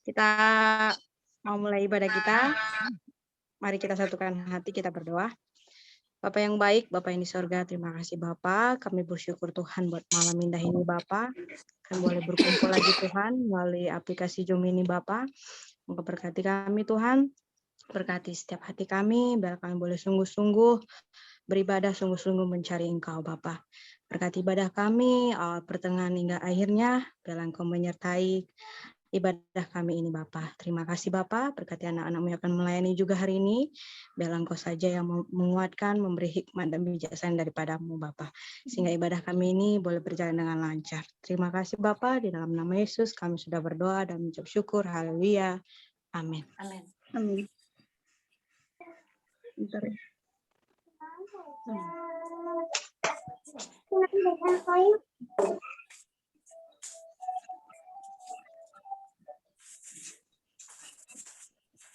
Kita mau mulai ibadah kita. Mari kita satukan hati, kita berdoa. Bapa yang baik, Bapa yang di sorga, terima kasih Bapa. Kami bersyukur Tuhan buat malam indah ini Bapa. Kami boleh berkumpul lagi Tuhan melalui aplikasi Zoom ini Bapa. Moga berkati kami Tuhan. Berkati setiap hati kami, biar kami boleh sungguh-sungguh beribadah, sungguh-sungguh mencari Engkau Bapa. Berkati ibadah kami, pertengahan hingga akhirnya, biar Engkau menyertai ibadah kami ini Bapa. Terima kasih Bapa, berkati anak-anakmu yang akan melayani juga hari ini, biar Engkau saja yang menguatkan, memberi hikmat dan bijaksana daripadamu Bapa. Sehingga ibadah kami ini boleh berjalan dengan lancar. Terima kasih Bapa, di dalam nama Yesus kami sudah berdoa dan mengucap syukur. Haleluya. Amin. Amin. Amin. Bentar ya.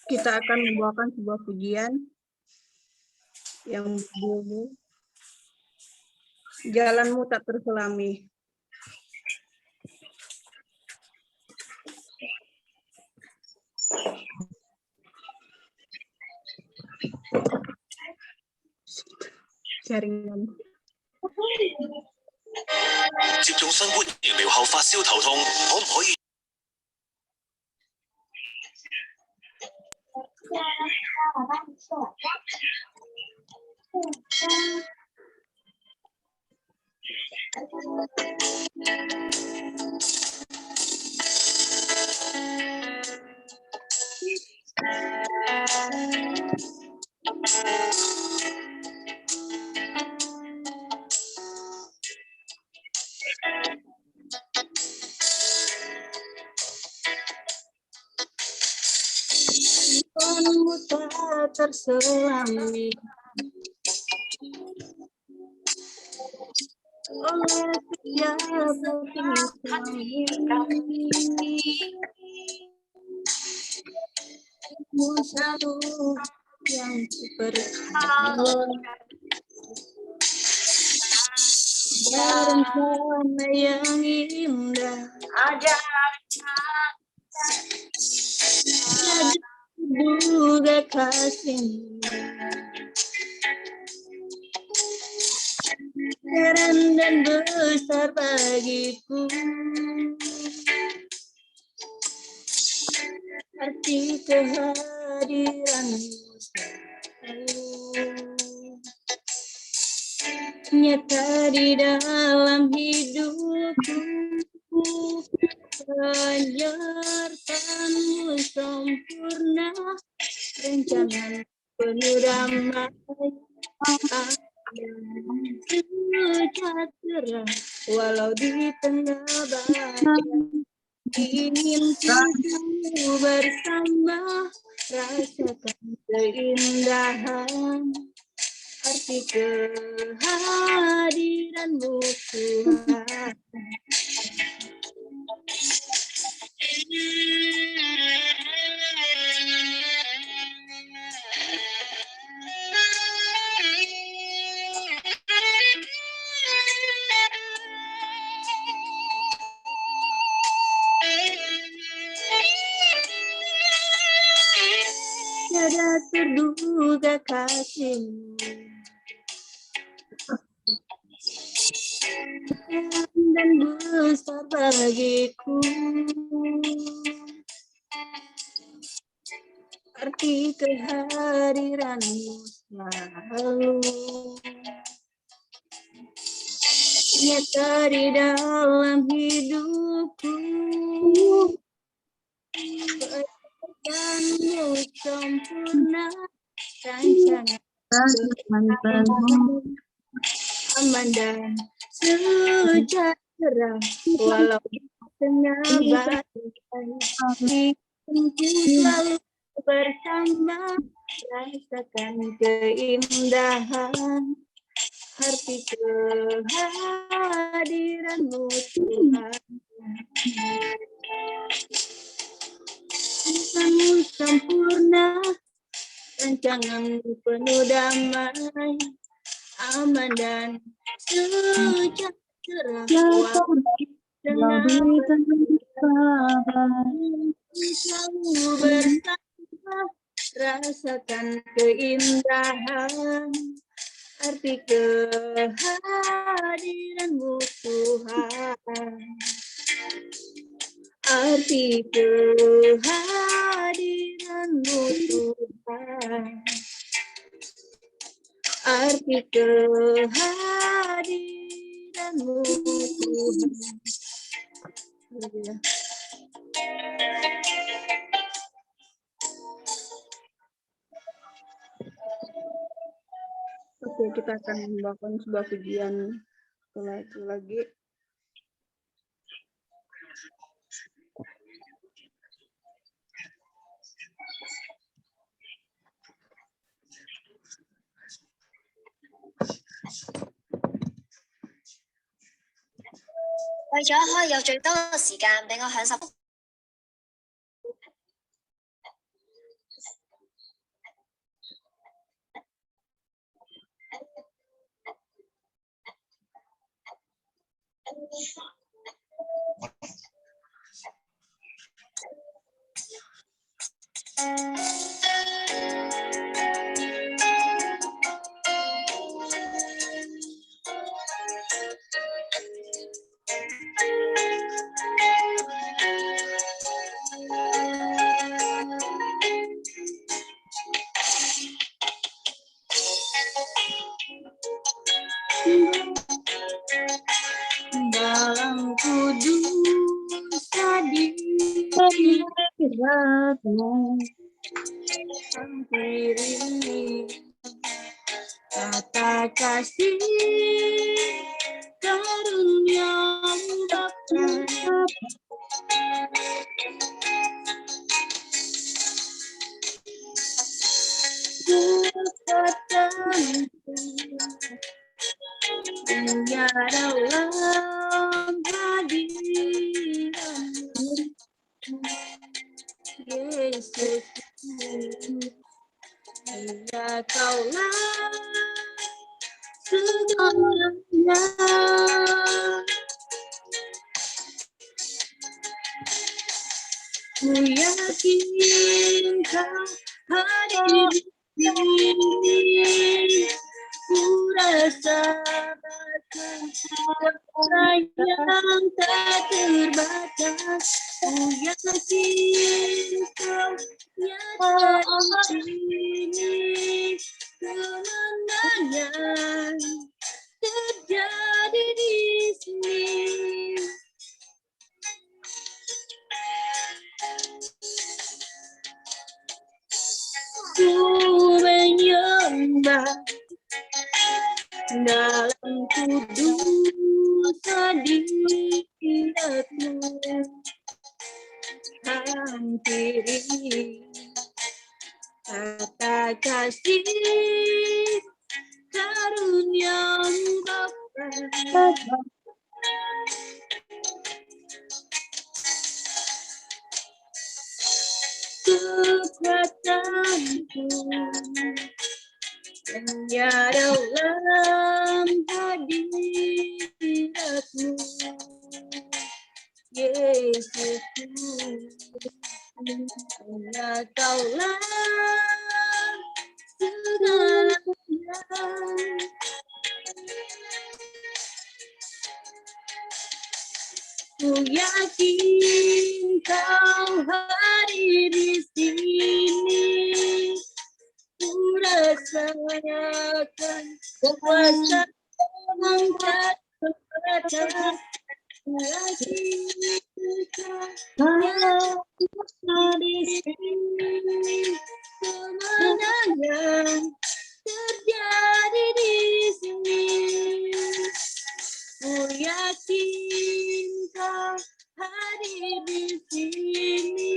Kita akan membawakan sebuah pujian yang berbunyi Jalanmu tak terselami. Jaringan. 接種新冠疫苗後發燒頭痛，可唔可以？ Jalanmu tak terselami oleh setiap kami. Satu yang berharga rencana yang indah juga kasih keren dan besar bagiku, arti kehadiranmu nyata di dalam hidupku, penyertaanmu sempurna, rencana penuh damai, terang walau di tengah badai, ingin kita bersama rasakan keindahan arti kehadiranmu Tuhan. Tiada terduga kasihmu dan besar bagiku, arti kehadiranmu selalu nyata di dalam hidupku, pekerjaanmu sempurna, rancangan aman dan sejahtera walau di tengah badai, ku selalu bersama rasakan keindahan arti kehadiranmu Tuhan. Rencanamu sempurna, rancanganmu penuh damai, aman dan sejahtera walau di dengan kamu bersama, rasakan keindahan arti kehadiranmu Tuhan, arti kehadiranmu Tuhan, arti kehadiranmu Tuhan. Oke, kita akan membawakan sebuah pujian lagi.為咗可以有最多嘅時間俾我享受。Dalam kudus hadiratmu, hampiri kata kasih karunia-Mu Bapa. Kekuatanku hanya dalam hadirat-Mu, Yesus. Hanya Kaulah segalanya. Ku yakin Kau hadir di sini. Ku rasakan kuasa yang tak terbatas. Ku yakin Kau nyata di sini. Kemenangan terjadi di sini. Ku menyembah dalam kudus hadirat-Mu, hampiri kata kasih karunia-Mu Bapa. Kekuatanku hanya dalam hadirat-Mu, Yesus. Hanya Kaulah segalanya. Ku yakin Kau hadir di sini. Ku rasakan kuasa yang tak terbatas. Ku yakin Kau hadir di sini. Kemenangan terjadi di sini. Ku yakin Kau hadir di sini.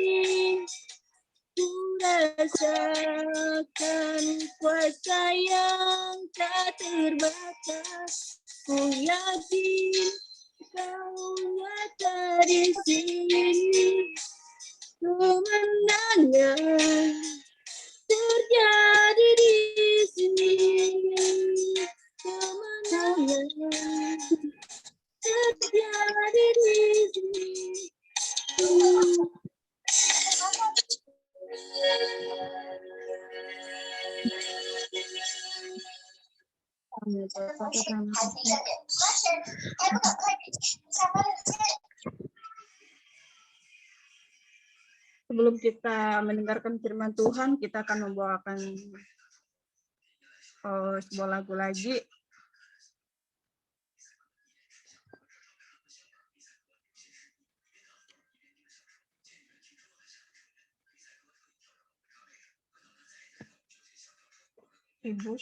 Ku rasakan kuasa yang tak terbatas. Ku yakin Kau nyata di sini. Kemenangan terjadi di sini. Kemenangan terjadi di Sebelum kita mendengarkan firman Tuhan, kita akan membawakan sebuah lagu lagi. Ibu.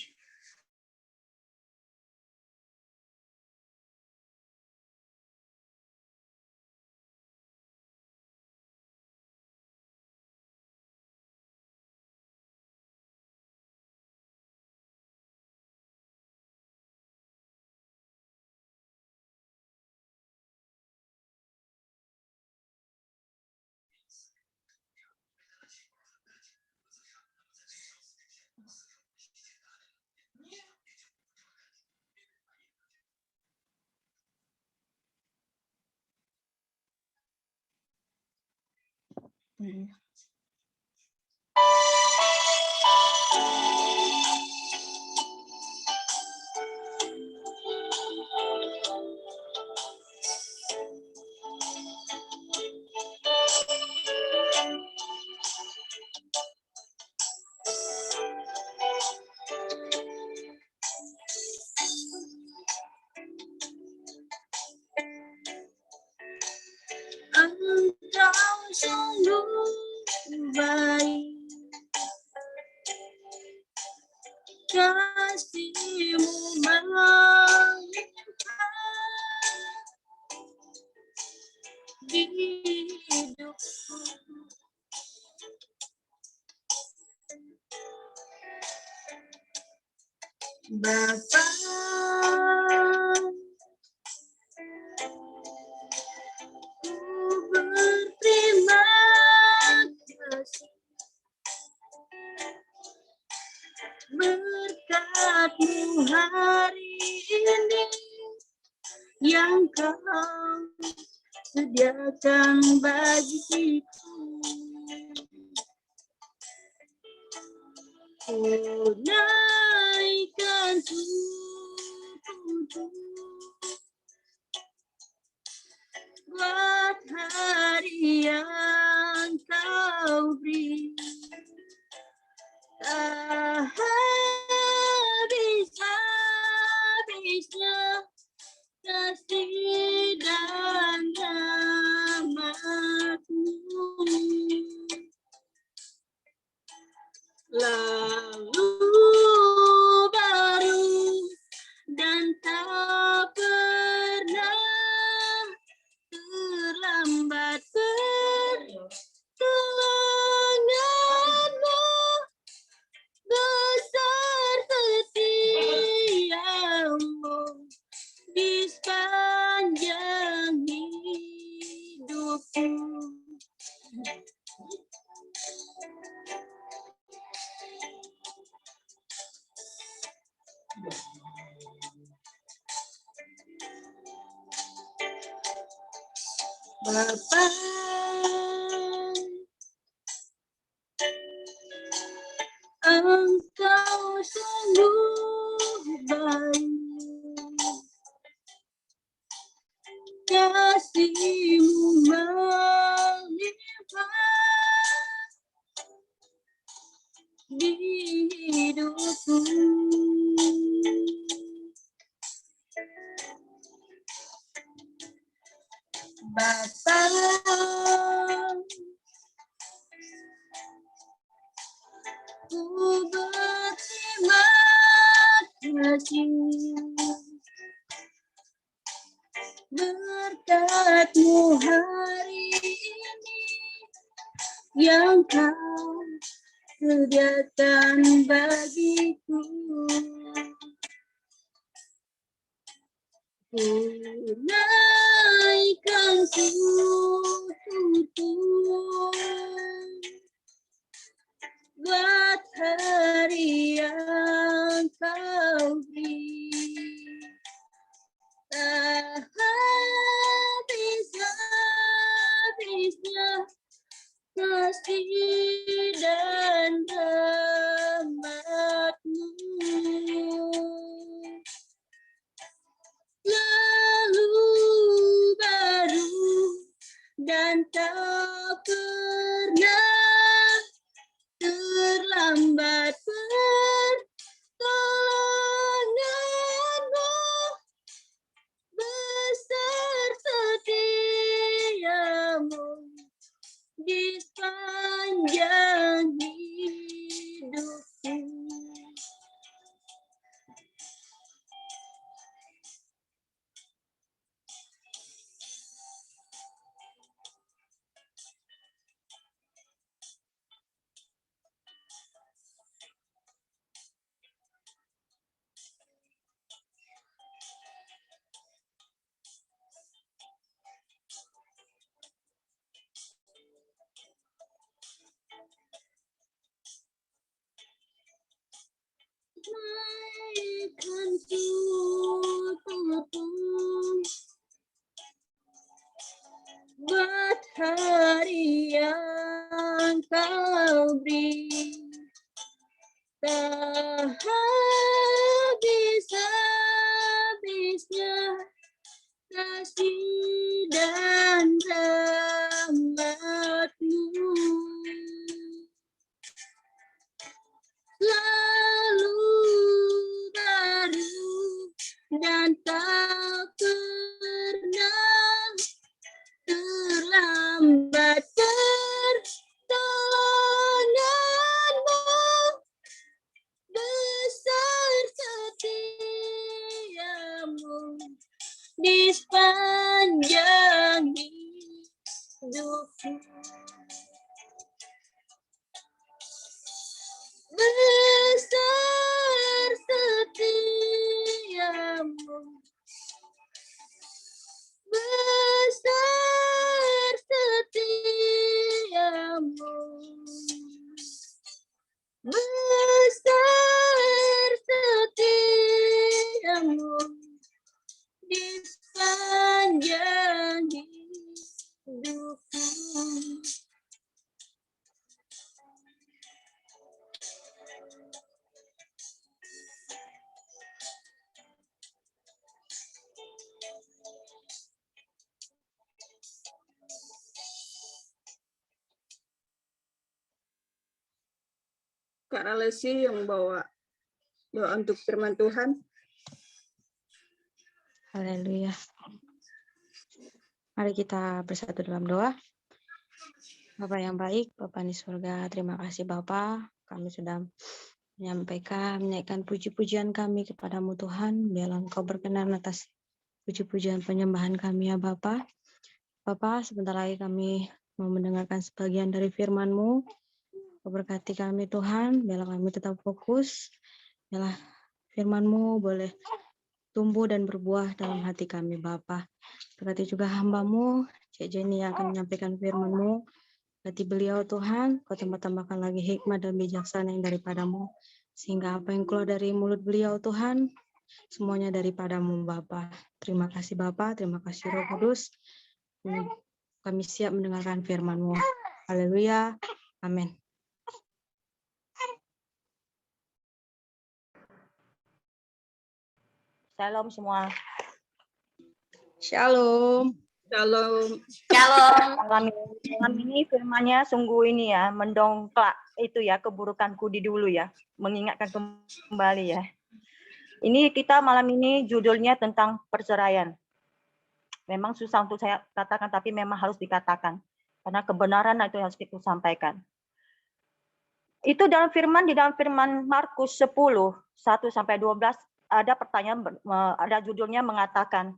Engkau sungguh baik, kasih-Mu melimpah di hidupku. Bapa, ku berterima kasih berkat-Mu hari ini yang Kau sediakan bagiku. Ku naikkan syukurku buat hari yang Kau beri. Tak habis-habisnya kasih dan rahmat-Mu, lalu baru dan tak pernah terlambat pertolongan-Mu, besar setia-Mu di sepanjang hidupku. Bapa, Engkau sungguh baik, kasih-Mu melimpah di hidupku. Bapa, ku berterima kasih berkat-Mu hari ini yang Kau sediakan bagiku. Ku naikkan syukurku buat hari yang Kau beri. Tak habis-habisnya kasih dan rahmat-Mu, dan tak pernah terlambat pertolonganmu, besar setiamu di sepanjang hidupku. Kan tutup buat hari yang kau beri, tak habis-habisnya kasih dan rahmat-Mu. Lalu baru dan tak pernah terlambat pertolonganmu, besar setiamu di sepanjang hidupku. Besar setiamu, besar setiamu, besar setiamu di sepanjang hidupku. Kak Alessi yang bawa doa untuk firman Tuhan. Haleluya. Mari kita bersatu dalam doa. Bapak yang baik, Bapak di surga, terima kasih Bapak. Kami sudah menaikkan puji-pujian kami kepadamu Tuhan. Biarlah Engkau berkenan atas puji-pujian penyembahan kami ya Bapak. Bapak, sebentar lagi kami mau mendengarkan sebagian dari firman-Mu. Berkati kami Tuhan, biarlah kami tetap fokus. Biarlah firman-Mu boleh tumbuh dan berbuah dalam hati kami Bapa. Berkati juga hamba-Mu, Cik Jenny yang akan menyampaikan firman-Mu. Berkati beliau Tuhan, Kau tambah-tambahkan lagi hikmat dan bijaksana yang daripada-Mu. Sehingga apa yang keluar dari mulut beliau Tuhan, semuanya daripada-Mu Bapa. Terima kasih Bapa, terima kasih Roh Kudus. Kami siap mendengarkan firman-Mu. Haleluya. Amin. Shalom semua. Shalom. Shalom. Shalom. Malam ini firman-Nya sungguh ini ya, mendongklak itu ya keburukanku di dulu ya, mengingatkan kembali ya. Ini kita malam ini judulnya tentang perceraian. Memang susah untuk saya katakan, tapi memang harus dikatakan. Karena kebenaran itu harus kita sampaikan. Itu dalam firman, di dalam firman Markus 10, 1-12, ada pertanyaan, ada judulnya mengatakan,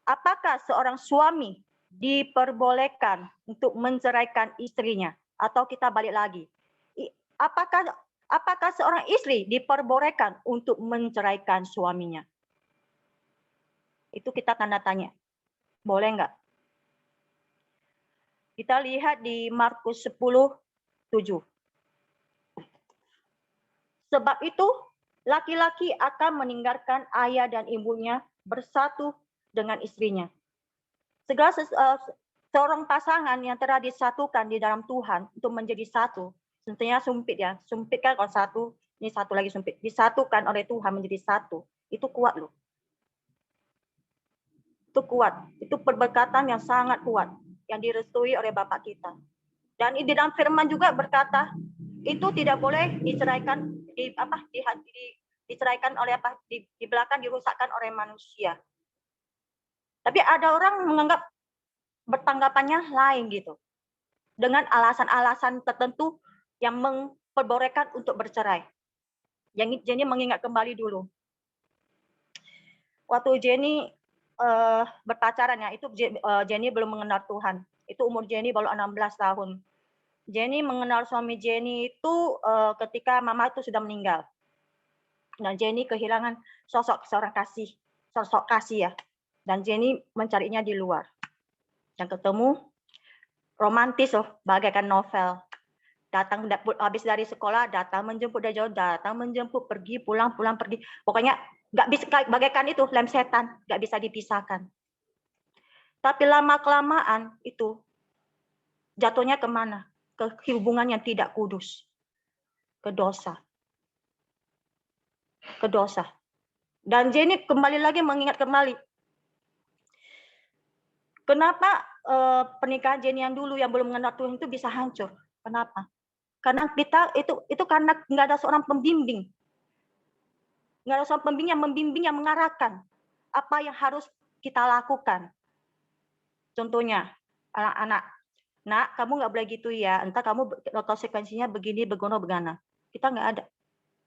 apakah seorang suami diperbolehkan untuk menceraikan istrinya? Atau kita balik lagi, apakah seorang istri diperbolehkan untuk menceraikan suaminya? Itu kita tanda tanya. Boleh nggak? Kita lihat di Markus 10:7. Sebab itu, laki-laki akan meninggalkan ayah dan ibunya, bersatu dengan istrinya. Segala seorang pasangan yang telah disatukan di dalam Tuhan untuk menjadi satu. Tentunya sumpit ya. Sumpit kan kalau satu, ini satu lagi sumpit. Disatukan oleh Tuhan menjadi satu. Itu kuat loh. Itu kuat. Itu perberkatan yang sangat kuat. yang direstui oleh Bapak kita. Dan di dalam firman juga berkata, itu tidak boleh diceraikan, diceraikan oleh di belakang dirusakkan oleh manusia. Tapi ada orang menganggap bertanggapannya lain gitu, dengan alasan-alasan tertentu yang memperbolehkan untuk bercerai. Yang Jenny mengingat kembali dulu, waktu Jenny berpacaran ya, itu Jenny belum mengenal Tuhan. Itu umur Jenny baru 16 tahun. Jenny mengenal suami Jenny itu ketika mama itu sudah meninggal. Dan Jenny kehilangan sosok kasih ya. Dan Jenny mencarinya di luar. Yang ketemu romantis loh, bagaikan novel. Datang habis dari sekolah, datang menjemput dari jauh, datang menjemput, pergi, pulang, pergi. Pokoknya nggak bisa, bagaikan itu lem setan, nggak bisa dipisahkan. Tapi lama-kelamaan itu jatuhnya kemana? Ke hubungan yang tidak kudus. Ke dosa. Dan Jenny kembali lagi mengingat kembali. Kenapa pernikahan Jenny yang dulu yang belum mengenal Tuhan itu bisa hancur? Kenapa? Karena kita itu karena nggak ada seorang pembimbing. Nggak ada seorang pembimbing yang mengarahkan apa yang harus kita lakukan. Contohnya, anak-anak, nak, kamu nggak boleh gitu ya. Entah kamu konsekuensinya begini, begana. Kita nggak ada.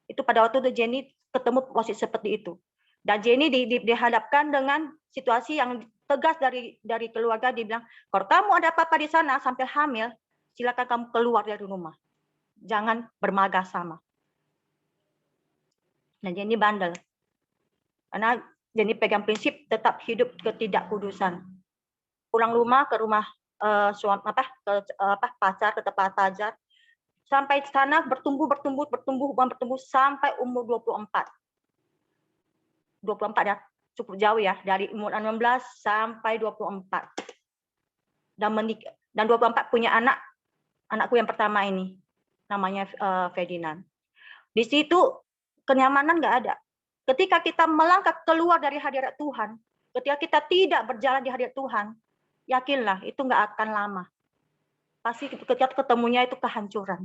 Itu pada waktu itu Jenny ketemu posisi seperti itu. Dan Jenny dihadapkan dengan situasi yang tegas dari keluarga. Dibilang, kalau kamu ada apa-apa di sana sampai hamil, silakan kamu keluar dari rumah. Jangan bermagas sama. Dan Jenny bandel. Karena Jenny pegang prinsip tetap hidup ketidakkudusan. Pulang rumah ke rumah pacar, ke tempat pacar. Sampai sana bertumbuh sampai umur 24. 24 ya, cukup jauh ya, dari umur 16 sampai 24. Dan 24 punya anakku yang pertama ini, namanya Ferdinand. Di situ kenyamanan nggak ada. Ketika kita melangkah keluar dari hadirat Tuhan, ketika kita tidak berjalan di hadirat Tuhan, yakinlah itu nggak akan lama. Pasti ketika ketemunya itu kehancuran.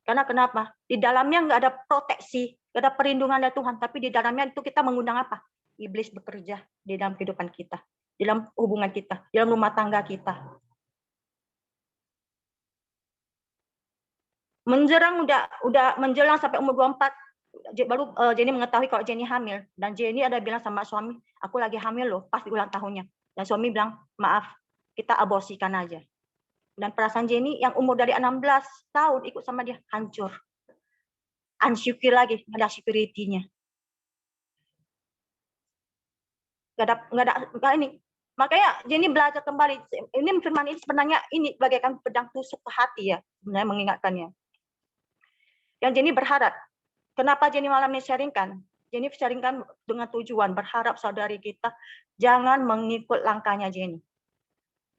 Karena kenapa? Di dalamnya nggak ada proteksi, nggak ada perlindungan dari Tuhan. Tapi di dalamnya itu kita mengundang apa? Iblis bekerja di dalam kehidupan kita, di dalam hubungan kita, di dalam rumah tangga kita. Udah menjelang sampai umur 24, baru Jenny mengetahui kalau Jenny hamil. Dan Jenny ada bilang sama suami, aku lagi hamil loh, pas di ulang tahunnya. Dan suami bilang, maaf, kita aborsikan aja. Dan perasaan Jenny yang umur dari 16 tahun ikut sama dia hancur. Unsyukur lagi, ada security-nya. Nggak ada ini. Makanya Jenny belajar kembali. Ini firman ini sebenarnya ini bagaikan pedang tusuk ke hati ya, sebenarnya mengingatkannya. Yang Jenny berharap, kenapa Jenny malam ini sharingkan? Jenny sharingkan dengan tujuan berharap saudari kita jangan mengikut langkahnya Jenny.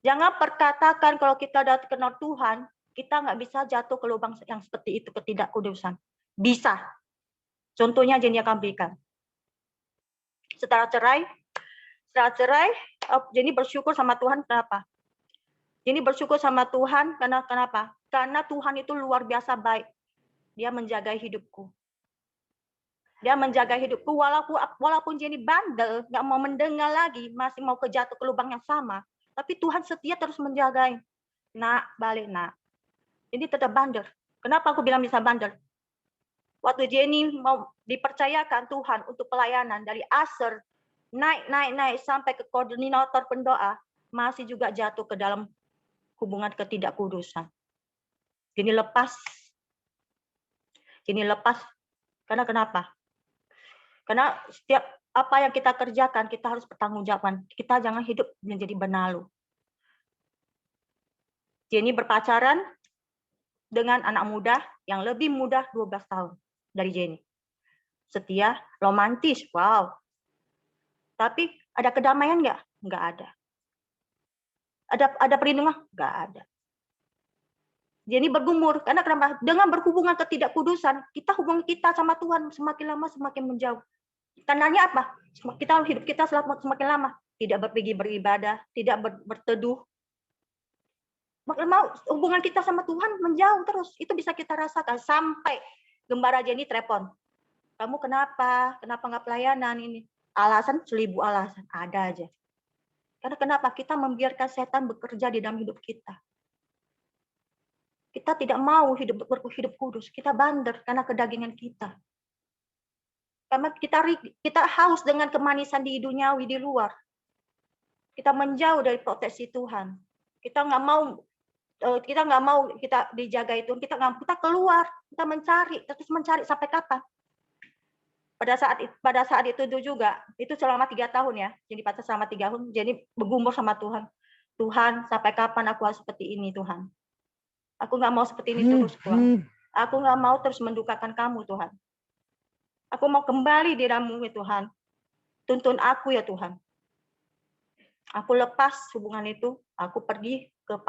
Jangan perkatakan kalau kita sudah kenal Tuhan, kita nggak bisa jatuh ke lubang yang seperti itu, ketidakkudusan. Bisa. Contohnya Jenny akan berikan. Setelah cerai, Jenny bersyukur sama Tuhan. Kenapa? Jenny bersyukur sama Tuhan karena kenapa? Karena Tuhan itu luar biasa baik. Dia menjaga hidupku. Dia menjaga hidupku walaupun Jenny bandel, nggak mau mendengar lagi, masih mau jatuh ke lubang yang sama. Tapi Tuhan setia terus menjagain. Nak, balik nak. Ini tetap bandel. Kenapa aku bilang bisa bandel? Waktu Jenny mau dipercayakan Tuhan untuk pelayanan dari Aser, naik sampai ke koordinator pendoa, masih juga jatuh ke dalam hubungan ketidakkudusan. Jenny lepas. Karena kenapa? Karena setiap apa yang kita kerjakan, kita harus bertanggungjawab. Kita jangan hidup menjadi benalu. Jenny berpacaran dengan anak muda yang lebih muda 12 tahun dari Jenny. Setia, romantis, wow. Tapi ada kedamaian nggak? Nggak ada. Ada perlindungan? Nggak ada. Jenny bergumur. Karena kenapa? Dengan berhubungan ketidakkudusan, hubungan kita sama Tuhan semakin lama semakin menjauh. Tandanya apa? Hidup kita semakin lama tidak pergi beribadah, tidak berteduh, mau hubungan kita sama Tuhan menjauh terus. Itu bisa kita rasakan sampai Gembala Jenny telepon. Kamu kenapa? Kenapa nggak pelayanan ini? Alasan 1000 alasan ada aja. Karena kenapa? Kita membiarkan setan bekerja di dalam hidup kita. Kita tidak mau hidup kudus. Kita bandel karena kedagingan kita. Karena kita haus dengan kemanisan di duniawi di luar. Kita menjauh dari proteksi Tuhan. Kita nggak mau kita dijaga itu. Kita keluar, kita mencari, terus mencari sampai kapan? Pada saat itu juga, itu selama 3 tahun ya. Jadi pacar selama 3 tahun, jadi bergumul sama Tuhan. Tuhan, sampai kapan aku harus seperti ini Tuhan? Aku nggak mau seperti ini terus Tuhan. Aku nggak mau terus mendukakan kamu Tuhan. Aku mau kembali di dalam-Mu ya Tuhan. Tuntun aku ya Tuhan. Aku lepas hubungan itu, aku pergi ke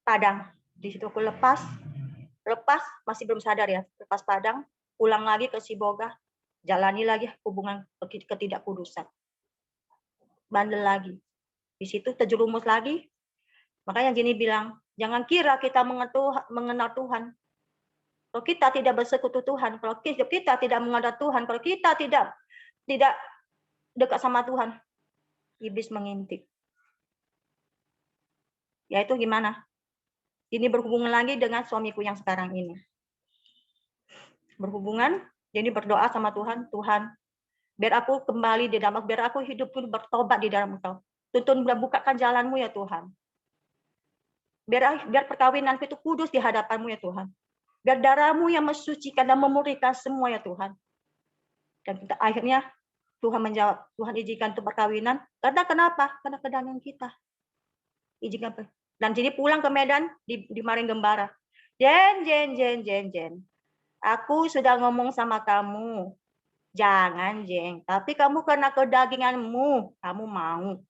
Padang. Di situ aku lepas masih belum sadar ya, lepas Padang, pulang lagi ke Siboga, jalani lagi hubungan ketidakkudusan. Bandel lagi. Di situ terjerumus lagi. Makanya Jenny bilang, jangan kira kita mengenal Tuhan. Kalau kita tidak bersekutu Tuhan, kalau kita tidak mengenal Tuhan, kalau kita tidak dekat sama Tuhan, iblis mengintip. Yaitu gimana? Ini berhubungan lagi dengan suamiku yang sekarang ini. Berhubungan, jadi berdoa sama Tuhan, Tuhan, biar aku kembali di dalam, biar aku hidup pun bertobat di dalam Engkau. Tuntun bukakan jalan-Mu ya Tuhan. Biar perkawinanku itu kudus di hadapan-Mu ya Tuhan. Biar darah-Mu yang mensucikan dan memurnikan semua ya Tuhan. Dan akhirnya Tuhan menjawab, Tuhan izinkan untuk perkawinan. Karena kenapa? Karena kedagingan kita. Izinkan. Dan jadi pulang ke Medan, dimarahin Gembala. Jen. Aku sudah ngomong sama kamu. Jangan, Jeng. Tapi kamu karena kedaginganmu, kamu mau.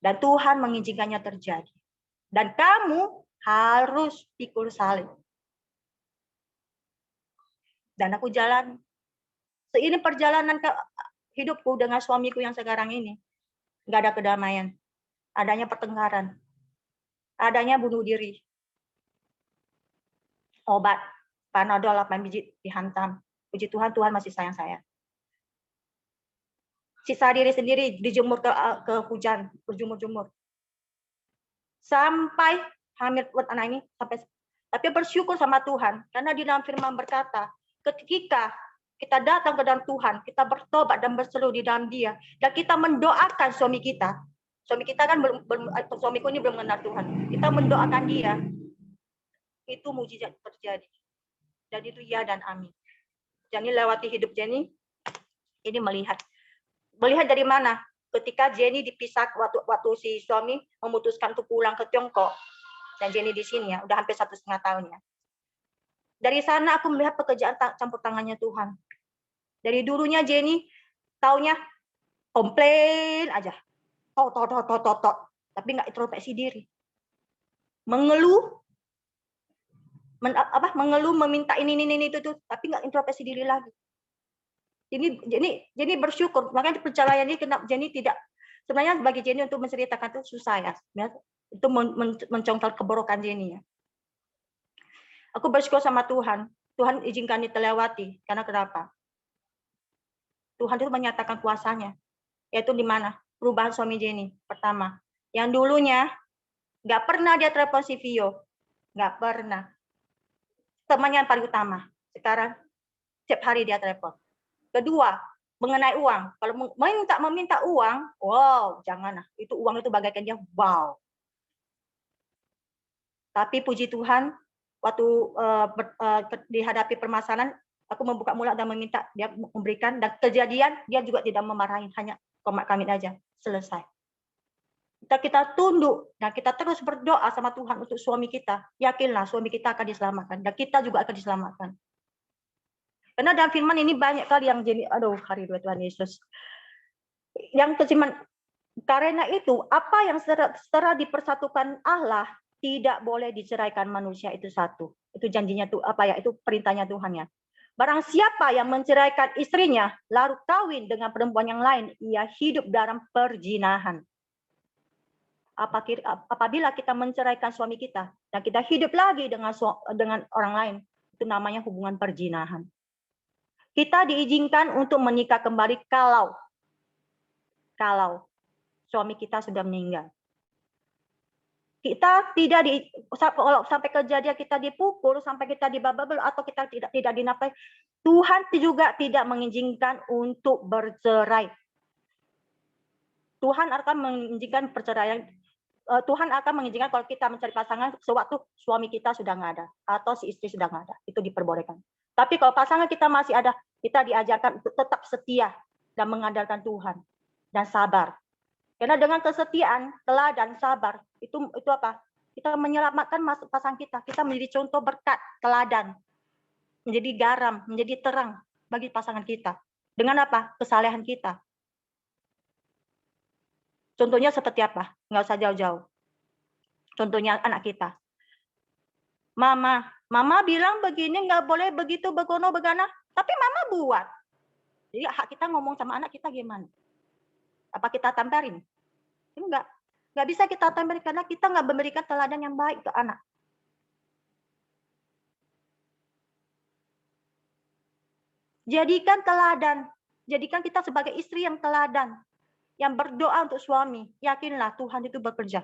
Dan Tuhan mengizinkannya terjadi. Dan kamu harus pikul salib. Dan aku jalan. Seiring perjalanan hidupku dengan suamiku yang sekarang ini. Nggak ada kedamaian. Adanya pertengkaran. Adanya bunuh diri. Obat. Panadol 8 biji dihantam. Puji Tuhan, Tuhan masih sayang saya. Sisa diri sendiri dijemur ke hujan. Berjemur-jemur. Sampai hamil buat anak ini. Tapi bersyukur sama Tuhan. Karena di dalam firman berkata, ketika kita datang ke dalam Tuhan, kita bertobat dan berseru di dalam Dia, dan kita mendoakan suami kita. Suami kita kan suamiku ini belum mengenal Tuhan. Kita mendoakan dia. Itu mujizat terjadi. Dan itu ya dan amin. Jenny lewati hidup Jenny, ini melihat. Melihat dari mana? Ketika Jenny dipisah waktu si suami memutuskan untuk pulang ke Tiongkok. Dan Jenny di sini ya, udah hampir 1,5 tahun ya. Dari sana aku melihat pekerjaan campur tangannya Tuhan. Dari dulunya Jenny taunya komplain aja. Tapi nggak introspeksi diri. Mengeluh meminta ini itu, tapi nggak introspeksi diri lagi. Jenny bersyukur. Makanya perjalanan ini kenapa Jenny tidak, sebenarnya bagi Jenny untuk menceritakan itu susah ya. Itu mencongkel keborokan Jenny ya. Aku bersyukur sama Tuhan. Tuhan izinkan terlewati. Karena kenapa? Tuhan itu menyatakan kuasanya. Yaitu di mana? Perubahan suami Jenny. Pertama. Yang dulunya nggak pernah dia telepon si Vio. Nggak pernah. Temannya yang paling utama. Sekarang setiap hari dia telepon. Kedua, mengenai uang. Kalau meminta uang, wow, janganlah. Itu uang itu bagaikan dia, wow. Tapi puji Tuhan, waktu dihadapi permasalahan, aku membuka mulut dan meminta dia memberikan, dan kejadian dia juga tidak memarahi, hanya komat kami aja, selesai. Kita tunduk dan kita terus berdoa sama Tuhan untuk suami kita. Yakinlah suami kita akan diselamatkan dan kita juga akan diselamatkan. Karena dalam firman ini banyak kali yang jadi, aduh, hari dua Tuhan Yesus. Yang keciman, karena itu apa yang setelah dipersatukan Allah tidak boleh diceraikan manusia itu satu. Itu janjinya tuh apa ya? Itu perintahnya Tuhan ya. Barang siapa yang menceraikan istrinya lalu kawin dengan perempuan yang lain, ia hidup dalam perzinahan. apabila kita menceraikan suami kita dan kita hidup lagi dengan orang lain, itu namanya hubungan perzinahan. Kita diizinkan untuk menikah kembali kalau suami kita sudah meninggal. Kita tidak kalau sampai kejadian kita dipukul, sampai kita dibabel atau kita tidak dinafkahi, Tuhan juga tidak mengizinkan untuk bercerai. Tuhan akan mengizinkan perceraian. Tuhan akan mengizinkan kalau kita mencari pasangan sewaktu suami kita sudah nggak ada atau si istri sudah nggak ada, itu diperbolehkan. Tapi kalau pasangan kita masih ada, kita diajarkan untuk tetap setia dan mengandalkan Tuhan dan sabar. Karena dengan kesetiaan, teladan, sabar, itu apa? Kita menyelamatkan pasangan kita. Kita menjadi contoh berkat, teladan, menjadi garam, menjadi terang bagi pasangan kita. Dengan apa? Kesalehan kita. Contohnya seperti apa? Nggak usah jauh-jauh. Contohnya anak kita. Mama bilang begini, nggak boleh begitu, begono, begana. Tapi mama buat. Jadi hak kita ngomong sama anak kita gimana? Apa kita tamperin? Enggak. Nggak bisa kita tamperin karena kita nggak memberikan teladan yang baik ke anak. Jadikan teladan. Jadikan kita sebagai istri yang teladan. Yang berdoa untuk suami. Yakinlah Tuhan itu bekerja.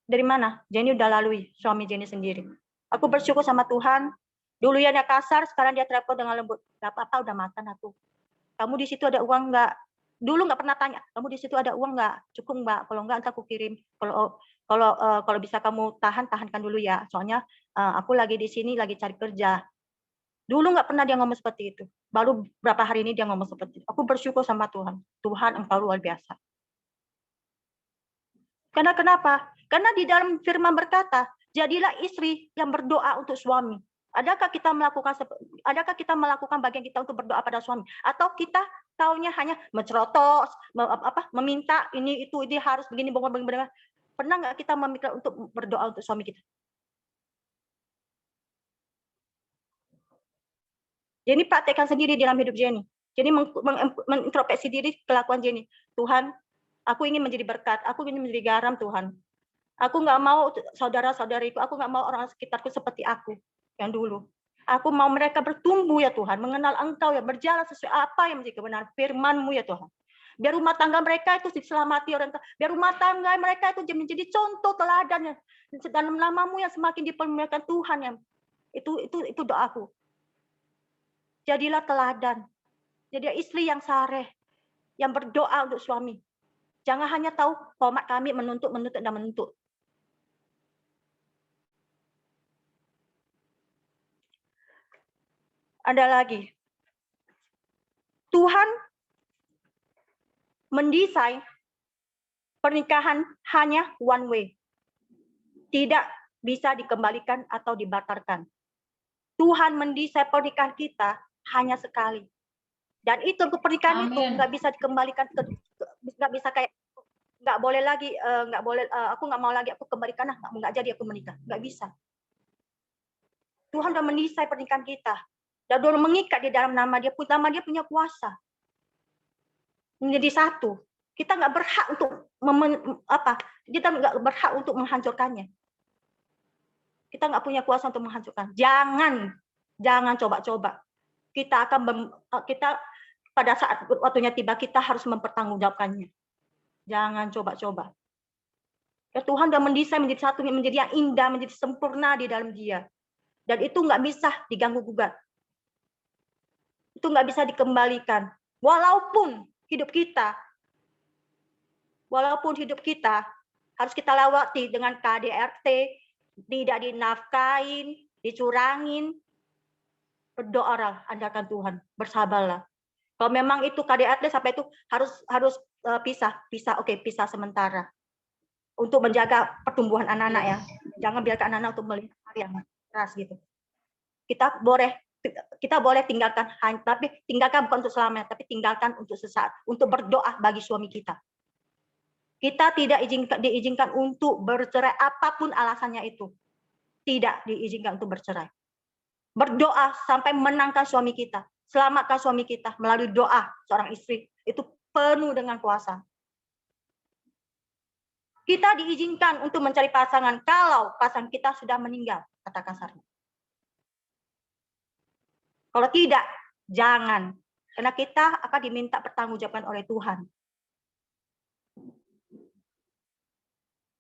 Dari mana? Jenny udah lalui suami Jenny sendiri. Aku bersyukur sama Tuhan. Dulu ya dia kasar, sekarang dia telepon dengan lembut. Gak apa-apa, udah makan aku. Kamu di situ ada uang nggak? Dulu nggak pernah tanya. Kamu di situ ada uang nggak? Cukup nggak? Kalau nggak, nanti aku kirim. Kalau bisa kamu tahankan dulu ya. Soalnya aku lagi di sini lagi cari kerja. Dulu nggak pernah dia ngomong seperti itu. Baru berapa hari ini dia ngomong seperti itu. Aku bersyukur sama Tuhan. Tuhan, Engkau luar biasa. Karena kenapa? Karena di dalam firman berkata, jadilah istri yang berdoa untuk suami. Adakah kita melakukan bagian kita untuk berdoa pada suami? Atau kita taunya hanya mencerotos, meminta ini itu harus begini, begini. Pernah nggak kita memikir untuk berdoa untuk suami kita? Jenny praktekkan sendiri dalam hidup Jenny. Jenny mengintrospeksi diri kelakuan Jenny. Tuhan, aku ingin menjadi berkat. Aku ingin menjadi garam, Tuhan. Aku nggak mau saudara-saudariku, aku nggak mau orang sekitarku seperti aku yang dulu. Aku mau mereka bertumbuh ya Tuhan, mengenal Engkau ya, berjalan sesuai apa yang menjadi kebenaran firman-Mu ya Tuhan. Biar rumah tangga mereka itu diselamati orang tua. Biar rumah tangga mereka itu menjadi contoh teladan dan nama-Mu yang semakin dipermuliakan Tuhan ya. Itu doaku. Jadilah teladan. Jadi istri yang sareh, yang berdoa untuk suami. Jangan hanya tahu format kami menuntut. Ada lagi. Tuhan mendesain pernikahan hanya one way. Tidak bisa dikembalikan atau dibatalkan. Tuhan mendesain pernikahan kita hanya sekali. Dan itu pernikahan itu nggak bisa dikembalikan, nggak bisa kayak nggak boleh lagi, aku nggak mau lagi, aku kembalikan, nggak jadi aku menikah, nggak bisa. Tuhan udah mendesain pernikahan kita. Dan udah mengikat di dalam nama dia punya kuasa menjadi satu. Kita nggak berhak untuk kita nggak berhak untuk menghancurkannya. Kita nggak punya kuasa untuk menghancurkan. Jangan coba-coba. Kita pada saat waktunya tiba kita harus mempertanggungjawabkannya. Jangan coba-coba. Ya, Tuhan sudah mendesain menjadi satu, menjadi yang indah, menjadi sempurna di dalam Dia. Dan itu nggak bisa diganggu gugat. Itu nggak bisa dikembalikan. Walaupun hidup kita harus kita lewati dengan KDRT, tidak dinafkain, dicurangin. Berdoalah, andalkan Tuhan, bersabarlah. Kalau memang itu KDRT sampai itu harus pisah, oke, pisah sementara untuk menjaga pertumbuhan anak-anak ya. Jangan biarkan anak-anak untuk melihat yang keras gitu. Kita boleh tinggalkan, tapi tinggalkan bukan untuk selamanya, tapi tinggalkan untuk sesaat, untuk berdoa bagi suami kita. Kita tidak diizinkan untuk bercerai apapun alasannya itu. Tidak diizinkan untuk bercerai. Berdoa sampai menangkan suami kita, selamatkan suami kita melalui doa seorang istri, itu penuh dengan kuasa. Kita diizinkan untuk mencari pasangan kalau pasangan kita sudah meninggal, kata kasarnya. Kalau tidak, jangan. Karena kita akan diminta pertanggungjawaban oleh Tuhan.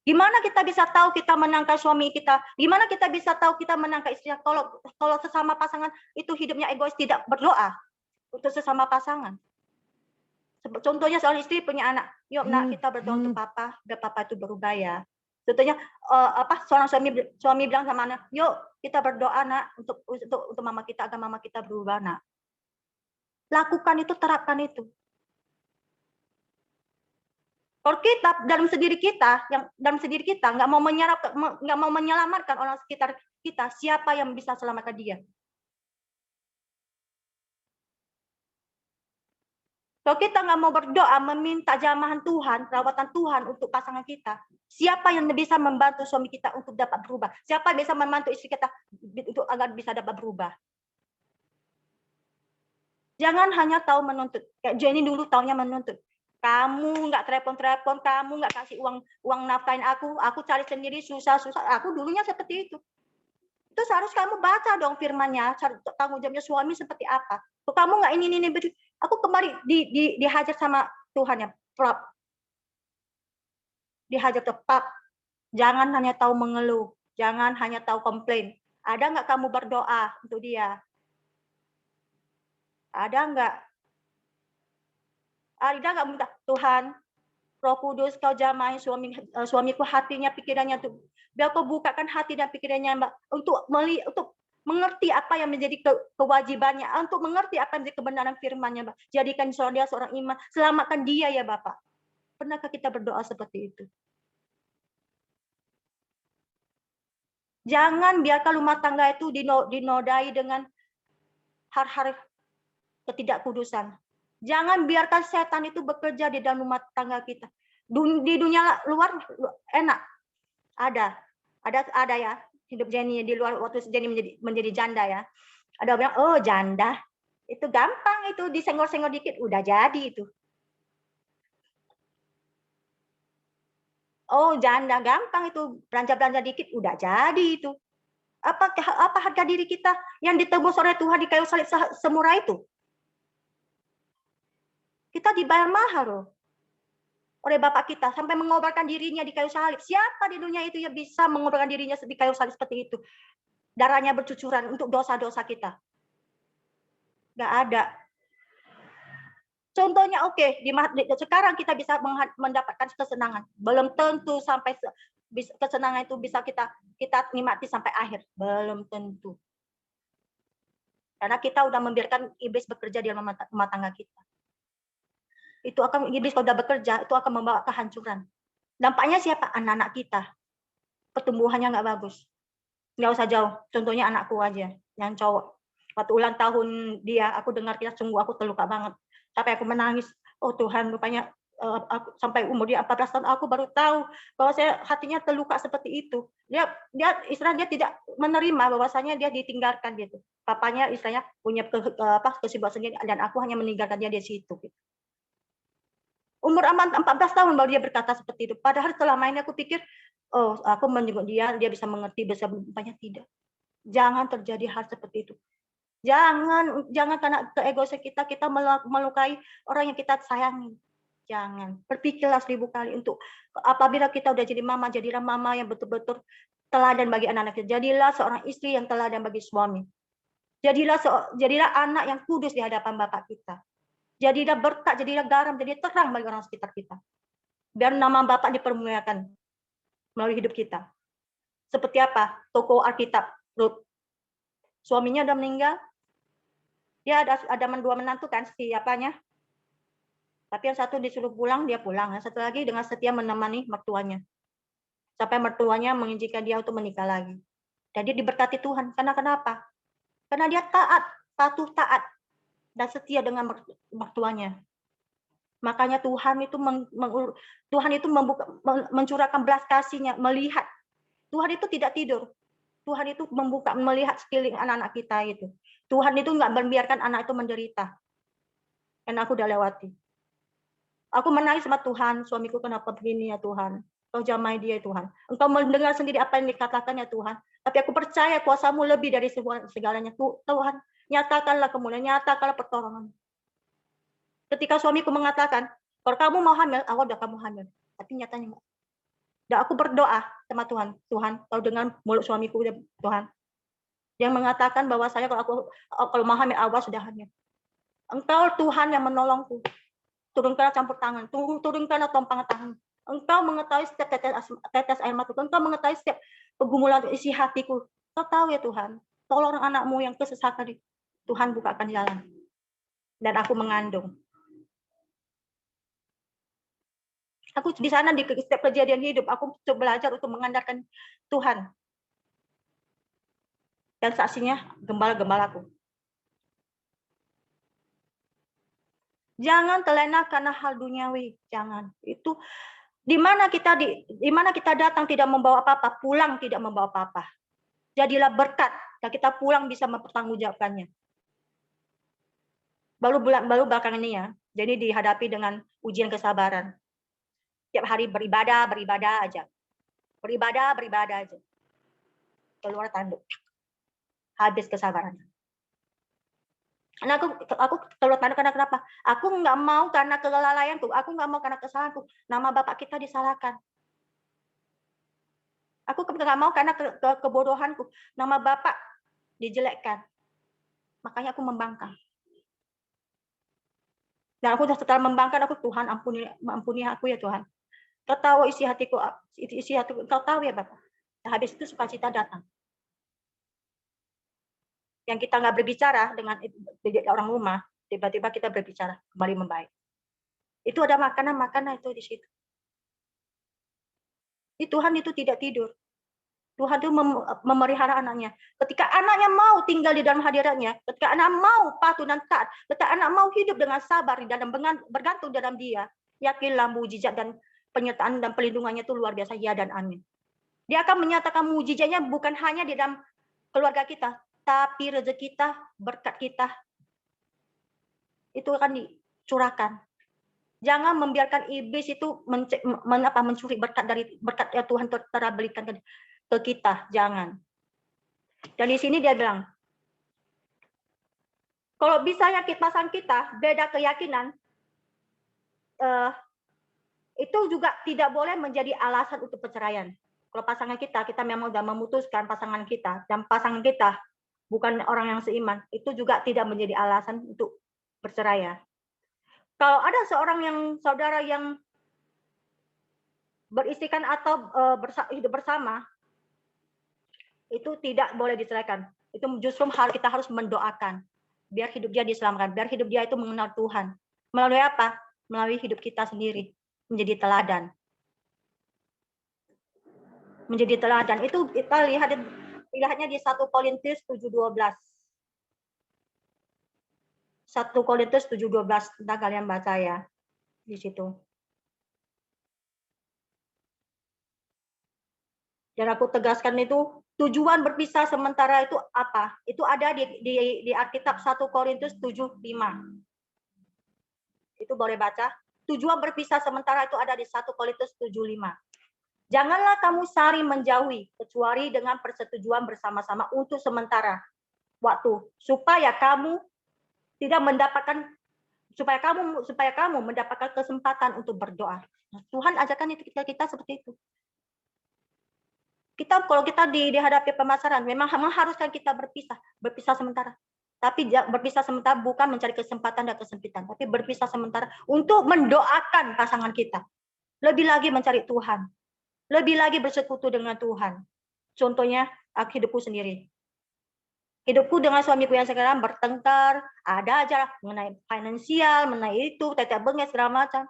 Gimana kita bisa tahu kita menangkal suami kita? Gimana kita bisa tahu kita menangkal istri? Kalau sesama pasangan itu hidupnya egois, tidak berdoa untuk sesama pasangan. Contohnya seorang istri punya anak, yuk nak kita berdoa untuk papa, biar papa itu berubah ya. Contohnya seorang suami bilang sama anak, yuk kita berdoa nak untuk mama kita agar mama kita berubah nak. Lakukan itu, terapkan itu. Kalau kita dalam sendiri kita nggak mau menyelamatkan orang sekitar kita, siapa yang bisa selamatkan dia? Kalau kita nggak mau berdoa, meminta jamahan Tuhan, perawatan Tuhan untuk pasangan kita, siapa yang bisa membantu suami kita untuk dapat berubah? Siapa yang bisa membantu istri kita untuk agar bisa dapat berubah? Jangan hanya tahu menuntut. Kayak Jenny dulu taunya menuntut. Kamu nggak telepon-telepon, kamu nggak kasih uang nafkahin aku cari sendiri susah-susah. Aku dulunya seperti itu. Itu seharusnya kamu baca dong firman-nya, tanggung jawabnya suami seperti apa. Kalau kamu nggak ini, aku kemarin dihajar sama Tuhan ya, Pap. Dihajar tuh, Pap. Jangan hanya tahu mengeluh, jangan hanya tahu komplain. Ada nggak kamu berdoa untuk dia? Ada nggak? Ada nggak minta Tuhan, Roh Kudus, kau jamahi suamiku hatinya, pikirannya tuh. Biar kau bukakan hati dan pikirannya Mbak untuk mengerti apa yang menjadi kewajibannya, untuk mengerti apa yang menjadi kebenaran firman-Nya, Mbak. Jadikan dia seorang iman, selamatkan dia ya Bapak. Pernahkah kita berdoa seperti itu? Jangan biarkan rumah tangga itu dinodai dengan hal-hal ketidakkudusan. Jangan biarkan setan itu bekerja di dalam rumah tangga kita. Di dunia luar enak. Ada ya, hidup Jenny di luar waktu Jenny menjadi janda ya. Ada orang bilang, oh janda, itu gampang itu disenggol-senggol dikit udah jadi itu. Oh janda gampang itu belanja dikit udah jadi itu. Apa harga diri kita yang ditebus oleh Tuhan di kayu salib semurah itu? Kita dibayar mahal loh oleh Bapak kita sampai mengorbankan dirinya di kayu salib. Siapa di dunia itu yang bisa mengorbankan dirinya di kayu salib seperti itu? Darahnya bercucuran untuk dosa-dosa kita. Nggak ada. Contohnya oke, sekarang kita bisa mendapatkan kesenangan. Belum tentu sampai kesenangan itu bisa kita nikmati sampai akhir. Belum tentu. Karena kita udah membiarkan iblis bekerja di dalam rumah tangga kita. Itu akan iblis kalau udah bekerja, itu akan membawa kehancuran. Dampaknya siapa? Anak-anak kita. Pertumbuhannya nggak bagus. Nggak usah jauh. Contohnya anakku aja, yang cowok. Waktu ulang tahun dia, aku dengar kita sungguh aku terluka banget. Sampai aku menangis. Oh Tuhan, rupanya aku, sampai umur dia 14 tahun, aku baru tahu bahwa saya hatinya terluka seperti itu. Dia istilahnya dia tidak menerima bahwasanya dia ditinggalkan gitu. Papanya istilahnya punya kesibukan sendiri dan aku hanya meninggalkan dia di situ. Gitu. Umur 14 tahun baru dia berkata seperti itu. Padahal selama ini aku pikir, oh aku menjenguk dia bisa mengerti, bisa banyak tidak. Jangan terjadi hal seperti itu. Jangan karena keegoisan kita melukai orang yang kita sayangi. Jangan. Berpikirlah 1000 kali untuk apabila kita udah jadi mama, jadilah mama yang betul-betul teladan bagi anak-anak kita. Jadilah seorang istri yang teladan bagi suami. Jadilah anak yang kudus di hadapan Bapak kita. Jadilah berkat, jadilah garam, jadi terang bagi orang sekitar kita. Biar nama Bapak dipermuliakan melalui hidup kita. Seperti apa? Tokoh Alkitab, Rut. Suaminya udah meninggal. Dia ada 2 menantu kan, siapanya. Tapi yang satu disuruh pulang, dia pulang. Yang satu lagi dengan setia menemani mertuanya. Sampai mertuanya mengizinkan dia untuk menikah lagi. Dan dia diberkati Tuhan. Karena kenapa? Karena dia patuh taat. Dan setia dengan mertuanya. Makanya Tuhan itu mencurahkan belas kasih-Nya, melihat. Tuhan itu tidak tidur. Tuhan itu melihat sekeliling anak-anak kita itu. Tuhan itu nggak membiarkan anak itu menderita. Dan aku udah lewati. Aku menangis sama Tuhan, suamiku kenapa begini ya Tuhan. Engkau jamai dia Tuhan. Engkau mendengar sendiri apa yang dikatakan ya Tuhan. Tapi aku percaya kuasa-Mu lebih dari segalanya. Tuhan, nyatakanlah kemuliaan, nyatakanlah pertolongan. Ketika suamiku mengatakan, kalau kamu mau hamil, aku udah kamu hamil. Tapi nyatanya enggak. Dan aku berdoa sama Tuhan. Tuhan, kalau dengan mulut suamiku, Tuhan. Dia mengatakan bahwa saya kalau mau hamil, awal sudah hamil. Engkau Tuhan yang menolongku. Turunkanlah campur tangan. Turunkanlah tompang tangan. Engkau mengetahui setiap tetes air mataku. Engkau mengetahui setiap pergumulan isi hatiku. Kau tahu ya Tuhan. Tolong anakmu yang kesesatan. Tuhan bukakan jalan. Dan aku mengandung. Aku di sana di setiap kejadian hidup. Aku belajar untuk mengandalkan Tuhan. Dan saksinya gembala-gembalaku. Jangan terlena karena hal duniawi. Jangan. Itu di mana kita datang tidak membawa apa-apa, pulang tidak membawa apa-apa. Jadilah berkat dan kita pulang bisa mempertanggungjawabkannya. Baru belakangan ini ya. Jadi dihadapi dengan ujian kesabaran. Tiap hari beribadah aja. Beribadah aja. Keluar tanduk. Habis kesabaran. Karena aku keluar tanduk karena kenapa? Aku nggak mau karena kelalaianku. Aku nggak mau karena kesalahanku. Nama Bapak kita disalahkan. Aku nggak mau karena kebodohanku. Nama Bapak dijelekkan. Makanya aku membangkang. Dan aku setelah membangkang, aku Tuhan ampuni aku ya Tuhan. Kau tahu isi hatiku, Kau tahu ya Bapak. Nah, habis itu sukacita datang. Yang kita nggak berbicara dengan orang rumah, tiba-tiba kita berbicara kembali membaik. Itu ada makanan itu di situ. Tuhan itu tidak tidur. Tuhan itu memelihara anaknya. Ketika anaknya mau tinggal di dalam hadiratnya, ketika anak mau patuh dan taat, ketika anak mau hidup dengan sabar dan bergantung dalam Dia, yakinlah mujizat dan penyertaan dan pelindungannya itu luar biasa, ya dan amin. Dia akan menyatakan mujizatnya bukan hanya di dalam keluarga kita, tapi rezeki kita, berkat kita, itu akan dicurahkan. Jangan membiarkan iblis itu mencuri berkat yang Tuhan telah berikan ke kita, jangan. Dan di sini dia bilang, kalau bisa pasangan kita beda keyakinan, itu juga tidak boleh menjadi alasan untuk perceraian. Kalau pasangan kita memang sudah memutuskan pasangan kita, dan pasangan kita bukan orang yang seiman, itu juga tidak menjadi alasan untuk bercerai. Kalau ada saudara yang beristrikan atau hidup bersama, itu tidak boleh diceraikan. Itu justru kita harus mendoakan biar hidup dia diselamatkan, biar hidup dia itu mengenal Tuhan. Melalui apa? Melalui hidup kita sendiri, menjadi teladan. Menjadi teladan. Itu kita lihatnya di 1 Korintus 7:12. 1 Korintus 7:12, entah kalian baca ya di situ. Dan aku tegaskan itu, tujuan berpisah sementara itu apa? Itu ada di Alkitab 1 Korintus 7:5. Itu boleh baca. Tujuan berpisah sementara itu ada di 1 Korintus 7:5. Janganlah kamu saling menjauhi, kecuali dengan persetujuan bersama-sama untuk sementara waktu, supaya kamu mendapatkan kesempatan untuk berdoa. Nah, Tuhan ajarkan kita seperti itu. Kalau kita dihadapi pemasaran, memang mengharuskan kita berpisah sementara. Tapi berpisah sementara bukan mencari kesempatan dan kesempitan, tapi berpisah sementara untuk mendoakan pasangan kita. Lebih lagi mencari Tuhan. Lebih lagi bersekutu dengan Tuhan. Contohnya, hidupku sendiri. Hidupku dengan suamiku yang sekarang bertengkar, ada aja mengenai finansial, mengenai itu, tetek bengek segala macam.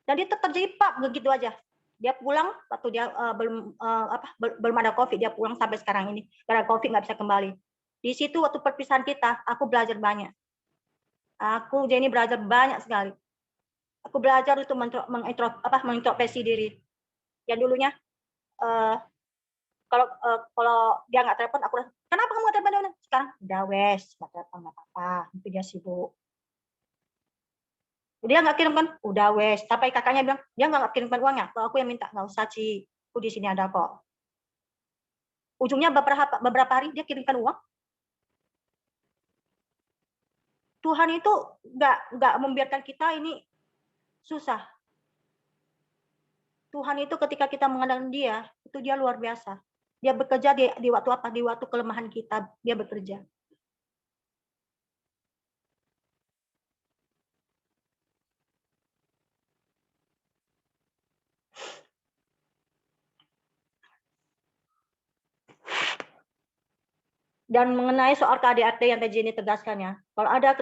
Dan dia tetap terjebak begitu aja. Dia pulang waktu dia belum ada COVID, dia pulang sampai sekarang ini. Karena COVID nggak bisa kembali. Di situ waktu perpisahan kita, aku belajar banyak. Jenny belajar banyak sekali. Aku belajar untuk mengintrospeksi diri. Yang dulunya kalau dia nggak telepon, aku kenapa kamu nggak telepon? Sekarang udah nggak telepon, nggak apa-apa, mungkin dia sibuk. Dia nggak kirimkan, udah wes. Sampai kakaknya bilang, dia nggak kirimkan uangnya. Kalau aku yang minta, nggak usah Ci. Aku di sini ada kok. Ujungnya beberapa hari dia kirimkan uang. Tuhan itu nggak membiarkan kita ini susah. Tuhan itu ketika kita mengandalkan Dia, itu Dia luar biasa. Dia bekerja di waktu apa? Di waktu kelemahan kita, Dia bekerja. Dan mengenai soal KDRT yang tadi ini tegaskan ya, kalau ada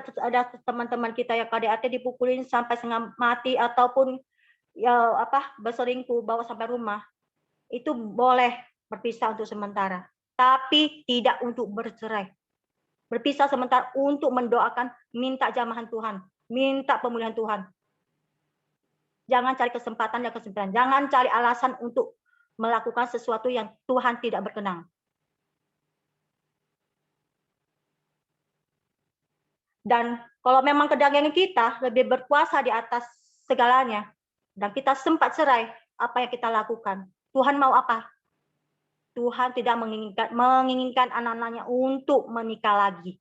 teman-teman kita yang KDRT dipukulin sampai setengah mati ataupun ya berselingkuh bawa sampai rumah, itu boleh berpisah untuk sementara, tapi tidak untuk bercerai. Berpisah sementara untuk mendoakan, minta jamahan Tuhan, minta pemulihan Tuhan. Jangan cari kesempatan dan kesempitan, jangan cari alasan untuk melakukan sesuatu yang Tuhan tidak berkenan. Dan kalau memang kedagingan kita lebih berkuasa di atas segalanya, dan kita sempat cerai, apa yang kita lakukan? Tuhan mau apa? Tuhan tidak menginginkan anak-anaknya untuk menikah lagi.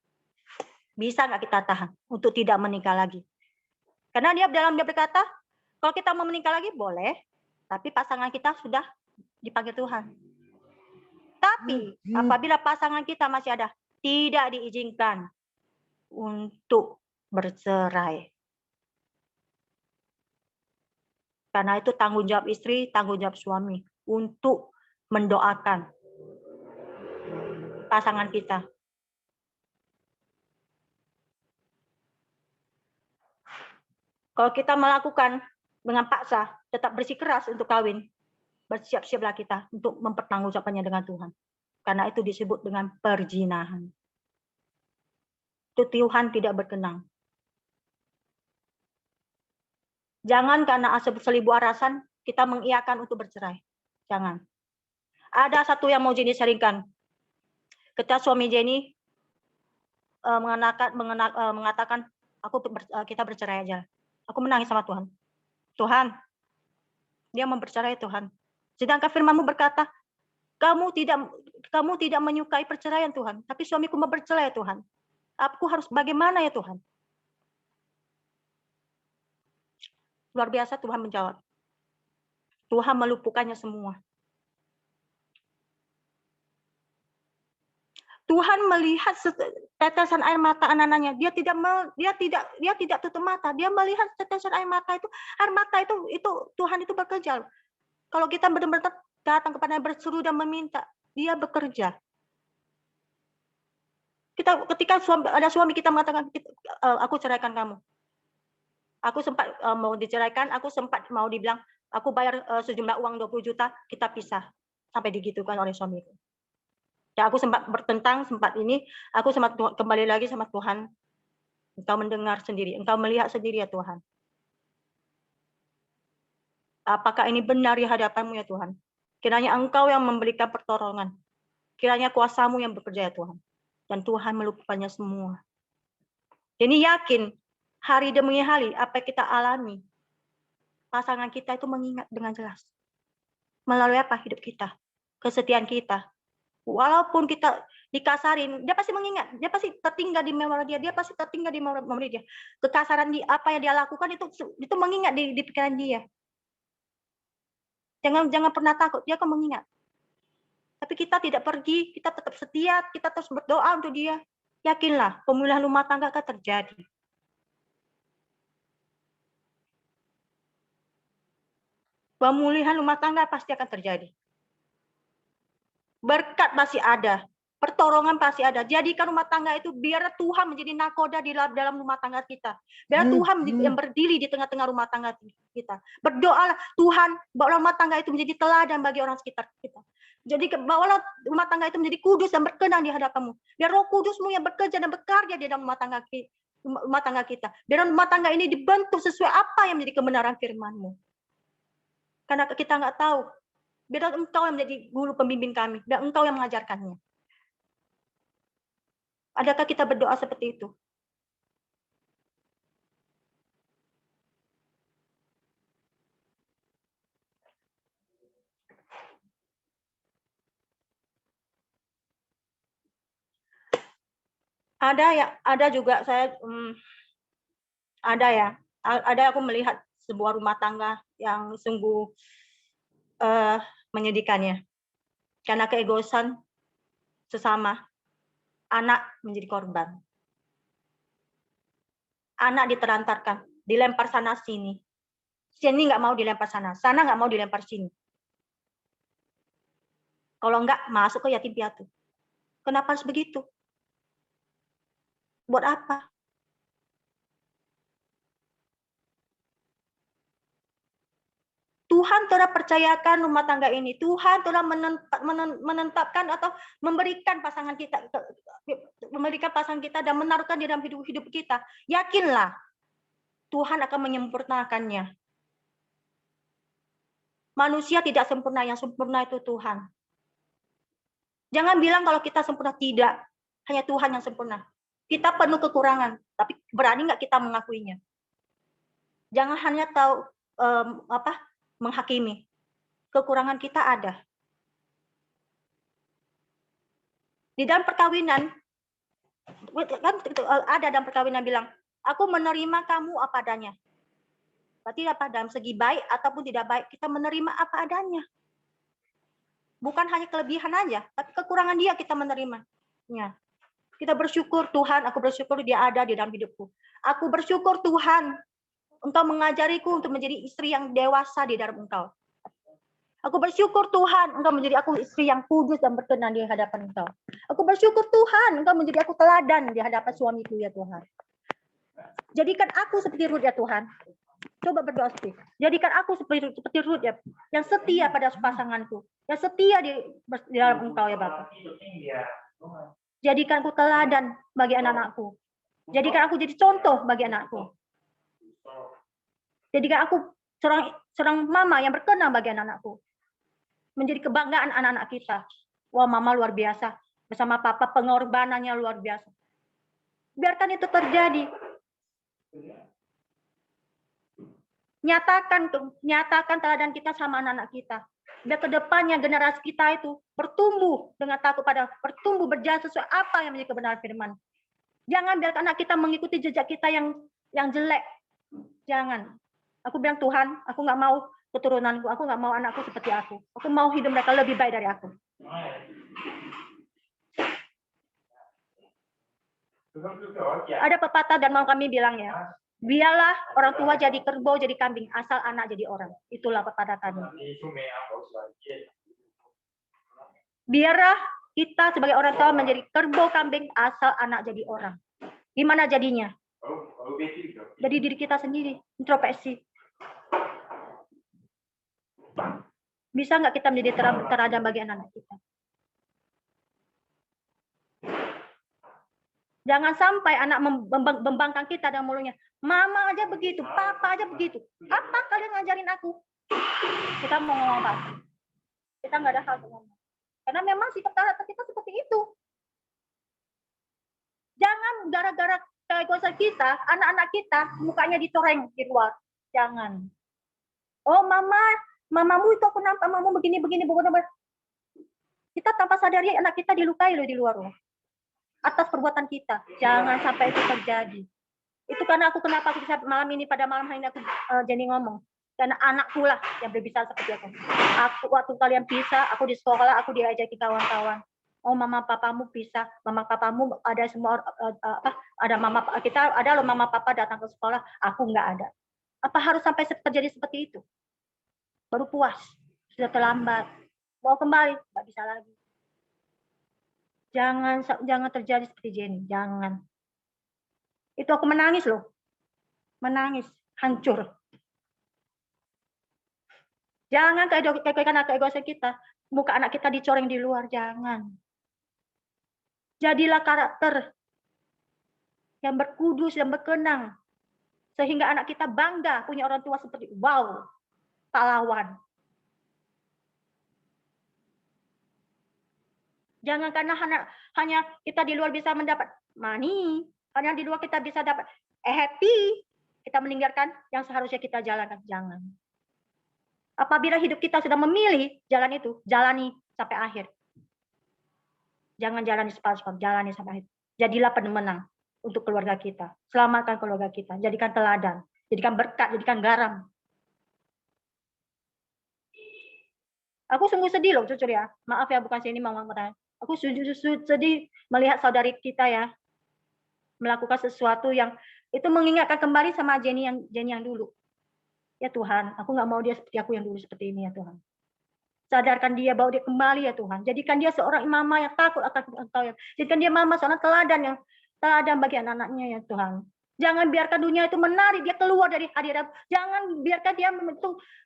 Bisa nggak kita tahan untuk tidak menikah lagi? Karena dia berkata, kalau kita mau menikah lagi boleh, tapi pasangan kita sudah dipanggil Tuhan. Tapi apabila pasangan kita masih ada, tidak diizinkan untuk bercerai. Karena itu tanggung jawab istri, tanggung jawab suami untuk mendoakan pasangan kita. Kalau kita melakukan dengan paksa, tetap bersikeras untuk kawin, bersiap-siaplah kita untuk mempertanggungjawabkannya dengan Tuhan. Karena itu disebut dengan perzinahan. Itu Tuhan tidak berkenan. Jangan karena seribu alasan kita mengiyakan untuk bercerai. Jangan. Ada satu yang mau Jenny sharingkan. Ketika suami Jenny mengatakan kita bercerai aja. Aku menangis sama Tuhan. Tuhan, dia mau bercerai Tuhan. Sedangkan firman-Mu berkata, kamu tidak menyukai perceraian Tuhan, tapi suamiku mau bercerai Tuhan. Aku harus bagaimana ya Tuhan? Luar biasa Tuhan menjawab. Tuhan meluputkannya semua. Tuhan melihat tetesan air mata anak-anaknya. Dia tidak tutup mata. Dia melihat tetesan air mata itu. Air mata itu Tuhan itu bekerja. Kalau kita benar-benar datang kepada berseru dan meminta, Dia bekerja. Ketika ada suami kita mengatakan, aku ceraikan kamu. Aku sempat mau diceraikan, aku sempat mau dibilang, aku bayar sejumlah uang 20 juta, kita pisah. Sampai digitukan oleh suamiku. Dan aku sempat bertentang, aku sempat kembali lagi sama Tuhan. Engkau mendengar sendiri, Engkau melihat sendiri ya Tuhan. Apakah ini benar di hadapan-Mu ya Tuhan? Kiranya Engkau yang memberikan pertolongan. Kiranya kuasa-Mu yang bekerja ya Tuhan. Dan Tuhan meluputkannya semua. Jadi yakin, hari demi hari, apa yang kita alami, pasangan kita itu mengingat dengan jelas. Melalui apa hidup kita, kesetiaan kita. Walaupun kita dikasarin, dia pasti mengingat, dia pasti tertinggal di memori dia pasti tertinggal di memori dia. Kekasaran apa yang dia lakukan itu mengingat di pikiran dia. Jangan pernah takut, dia akan mengingat. Tapi kita tidak pergi, kita tetap setia, kita terus berdoa untuk dia. Yakinlah, pemulihan rumah tangga akan terjadi. Pemulihan rumah tangga pasti akan terjadi. Berkat pasti ada, pertolongan pasti ada. Jadikan rumah tangga itu biar Tuhan menjadi nakoda di dalam rumah tangga kita. Biar Tuhan yang berdiri di tengah-tengah rumah tangga kita. Berdoalah Tuhan, bahwa rumah tangga itu menjadi teladan bagi orang sekitar kita. Jadi bawalah rumah tangga itu menjadi kudus dan berkenan di hadapan-Mu. Biar Roh Kudus-Mu yang bekerja dan bekerja di dalam rumah tangga kita. Biar rumah tangga ini dibentuk sesuai apa yang menjadi kebenaran firman-Mu. Karena kita nggak tahu. Biar Engkau yang menjadi guru pembimbing kami. Dan Engkau yang mengajarkannya. Adakah kita berdoa seperti itu? Ada juga saya ada aku melihat sebuah rumah tangga yang sungguh menyedihkannya karena keegoisan sesama, anak menjadi korban, anak ditelantarkan, dilempar sana sini nggak mau dilempar sana nggak mau dilempar sini, kalau enggak masuk ke yatim piatu. Kenapa harus begitu? Buat apa? Tuhan telah percayakan rumah tangga ini. Tuhan telah menetapkan atau memberikan pasangan kita dan menaruhkan di dalam hidup kita. Yakinlah, Tuhan akan menyempurnakannya. Manusia tidak sempurna, yang sempurna itu Tuhan. Jangan bilang kalau kita sempurna, tidak. Hanya Tuhan yang sempurna. Kita penuh kekurangan, tapi berani nggak kita mengakuinya? Jangan hanya tahu menghakimi. Kekurangan kita ada. Di dalam perkawinan, kan ada dalam perkawinan bilang, aku menerima kamu apa adanya. Berarti apa? Dalam segi baik ataupun tidak baik, kita menerima apa adanya. Bukan hanya kelebihan aja, tapi kekurangan dia kita menerima. Ya. Kita bersyukur Tuhan, aku bersyukur dia ada di dalam hidupku. Aku bersyukur Tuhan, Engkau mengajariku untuk menjadi istri yang dewasa di dalam Engkau. Aku bersyukur Tuhan, Engkau menjadi aku istri yang kudus dan berkenan di hadapan Engkau. Aku bersyukur Tuhan, Engkau menjadi aku teladan di hadapan suamiku ya Tuhan. Jadikan aku seperti Rut ya Tuhan. Coba berdoa seperti. Jadikan aku seperti Rut ya, yang setia pada pasanganku, yang setia di dalam Engkau ya Bapa. Jadikan aku teladan bagi anak-anakku. Jadikan aku jadi contoh bagi anakku. Jadikan aku seorang mama yang berkenan bagi anak-anakku. Menjadi kebanggaan anak-anak kita. Wah, mama luar biasa. Bersama papa pengorbanannya luar biasa. Biarkan itu terjadi. Nyatakan teladan kita sama anak-anak kita. Biar kedepannya generasi kita itu bertumbuh dengan takut bertumbuh berjalan sesuai apa yang menjadi kebenaran firman. Jangan biarkan anak kita mengikuti jejak kita yang jelek. Jangan. Aku bilang Tuhan, aku nggak mau keturunanku, aku nggak mau anakku seperti aku. Aku mau hidup mereka lebih baik dari aku. Ada pepatah dan mau kami bilang ya, biarlah orang tua jadi kerbau, jadi kambing, asal anak jadi orang. Itulah pepatah kami. Biarlah kita sebagai orang tua menjadi kerbau, kambing, asal anak jadi orang. Gimana jadinya? Jadi diri kita sendiri, introspeksi. Bisa nggak kita menjadi teladan bagi anak-anak kita? Jangan sampai anak membangkang kita dan mulutnya. Mama aja begitu, papa aja begitu. Apa kalian ngajarin aku? Kita mau ngomong apa? Kita nggak ada hal untuk ngomong. Karena memang sifat karakter kita seperti itu. Jangan gara-gara keegoisan kita, anak-anak kita mukanya dicoreng di luar. Jangan. Oh mamamu itu aku nampak mamamu begini. Kita tanpa sadari anak kita dilukai loh di luar loh. Atas perbuatan kita. Jangan sampai itu terjadi. Itu karena kenapa aku bisa malam hari ini aku jadi ngomong. Karena anakku lah yang berbicara seperti aku. Waktu kalian pisah, aku di sekolah, aku diajaki kawan-kawan. Oh mama papamu pisah, mama papamu ada semua ada mama kita ada loh mama papa datang ke sekolah, aku nggak ada. Apa harus sampai terjadi seperti itu? Baru puas, sudah terlambat. Mau kembali, nggak bisa lagi. Jangan terjadi seperti Jenny, jangan. Itu aku menangis loh. Menangis, hancur. Jangan keegoisan kita. Muka anak kita dicoreng di luar, jangan. Jadilah karakter yang berkudus dan berkenang. Sehingga anak kita bangga punya orang tua seperti, wow, pahlawan. Jangan karena hanya kita di luar bisa mendapat money, hanya di luar kita bisa dapat happy, kita meninggalkan yang seharusnya kita jalankan. Jangan. Apabila hidup kita sudah memilih jalan itu, jalani sampai akhir. Jangan jalani separuh-separuh, jalani sampai akhir. Jadilah pemenang untuk keluarga kita. Selamatkan keluarga kita. Jadikan teladan. Jadikan berkat. Jadikan garam. Aku sungguh sedih loh, jujur ya. Maaf ya, bukan sini mau ngomong. Aku sedih melihat saudari kita ya melakukan sesuatu yang itu mengingatkan kembali sama Jenny yang dulu. Ya Tuhan, aku nggak mau dia seperti aku yang dulu seperti ini ya Tuhan. Sadarkan dia, bawa dia kembali ya Tuhan. Jadikan dia seorang mama yang takut akan Engkau ya. Jadikan dia mama seorang teladan bagi anak-anaknya ya Tuhan. Jangan biarkan dunia itu menari, dia keluar dari hadirat. Jangan biarkan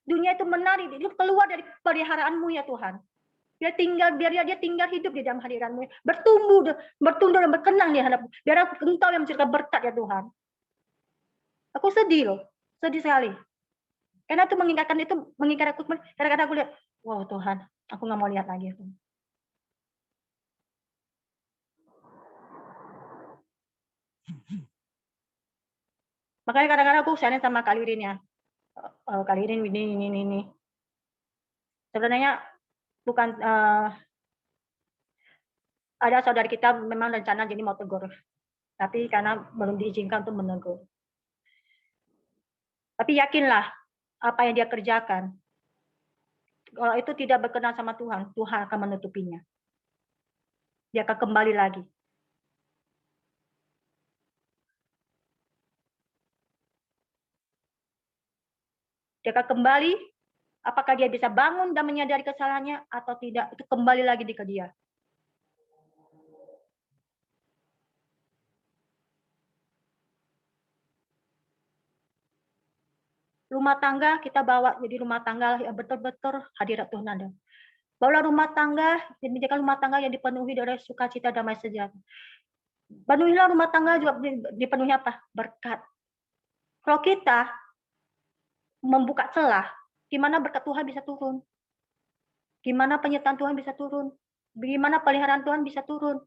dunia itu menari, dia keluar dari peliharaanmu ya Tuhan. Biar dia tinggal hidup di dalam hadiratmu. Bertumbuh dan berkenang di hadapan. Biar Engkau yang menciptakan berkat ya Tuhan. Aku sedih loh, sedih sekali. Karena itu mengingatkan aku. Kadang-kadang aku lihat, wow Tuhan, aku nggak mau lihat lagi. Makanya kadang-kadang aku sharing sama Kak Lirin ya. Kak Lirin ini. Sebenarnya bukan ada saudara kita memang rencana jadi mau tegur. Tapi karena belum diizinkan untuk menegur. Tapi yakinlah apa yang dia kerjakan. Kalau itu tidak berkenan sama Tuhan, Tuhan akan menutupinya. Dia akan kembali lagi. Dia akan kembali, apakah dia bisa bangun dan menyadari kesalahannya atau tidak, itu kembali lagi ke dia. Rumah tangga kita bawa jadi rumah tangga yang betul-betul hadirat Tuhan ada. Bawalah rumah tangga, menjadikan rumah tangga yang dipenuhi oleh sukacita damai sejahtera. Penuhilah rumah tangga juga dipenuhi apa? Berkat. Kalau kita membuka celah, gimana berkat Tuhan bisa turun? Gimana penyertaan Tuhan bisa turun? Gimana peliharaan Tuhan bisa turun?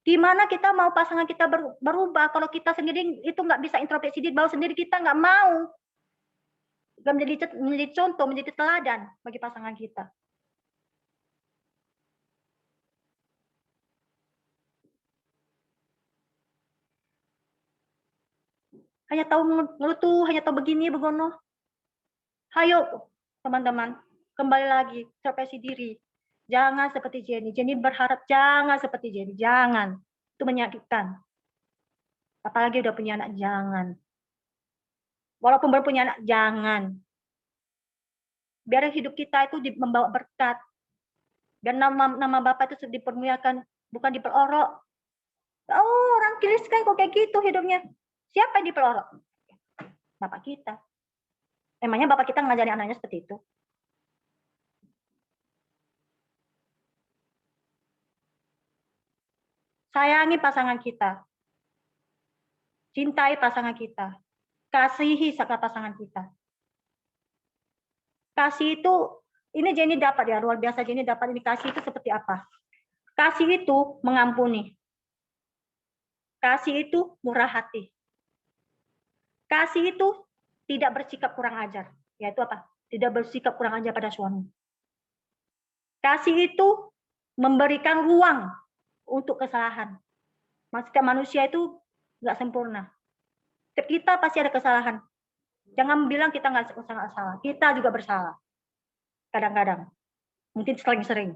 Gimana kita mau pasangan kita berubah kalau kita sendiri itu nggak bisa introspeksi diri, bahwa sendiri kita nggak mau menjadi contoh, menjadi teladan bagi pasangan kita. Hanya tahu ngelutuh, hanya tahu begini, begono. Hayo teman-teman, kembali lagi, introspeksi diri. Jangan seperti Jenny. Jenny berharap jangan seperti Jenny. Jangan. Itu menyakitkan. Apalagi udah punya anak, jangan. Walaupun baru punya anak, jangan. Biar hidup kita itu membawa berkat. Biar nama Bapak itu dipermuliakan, bukan diperorok. Oh, orang Kristen kok kayak gitu hidupnya. Siapa yang diperorok? Bapak kita. Emangnya Bapak kita ngajari anaknya seperti itu? Sayangi pasangan kita. Cintai pasangan kita. Kasihi pasangan kita. Kasih itu, ini Jenny dapat ya, luar biasa Jenny dapat ini. Kasih itu seperti apa? Kasih itu mengampuni. Kasih itu murah hati. Kasih itu tidak bersikap kurang ajar. Yaitu apa? Tidak bersikap kurang ajar pada suami. Kasih itu memberikan ruang untuk kesalahan. Setiap manusia itu nggak sempurna. Setiap kita pasti ada kesalahan. Jangan bilang kita nggak salah. Kita juga bersalah. Kadang-kadang. Mungkin sering-sering.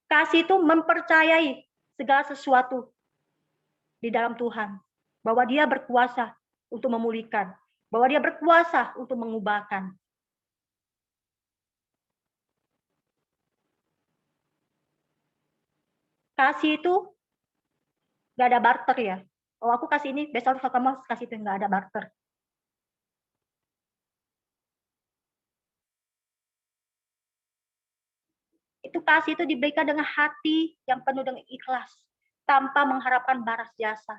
Kasih itu mempercayai segala sesuatu di dalam Tuhan. Bahwa dia berkuasa untuk memulihkan. Bahwa dia berkuasa untuk mengubahkan. Kasih itu nggak ada barter ya. Oh aku kasih ini, besok kamu kasih itu, nggak ada barter. Itu kasih itu diberikan dengan hati yang penuh dengan ikhlas, tanpa mengharapkan balas jasa.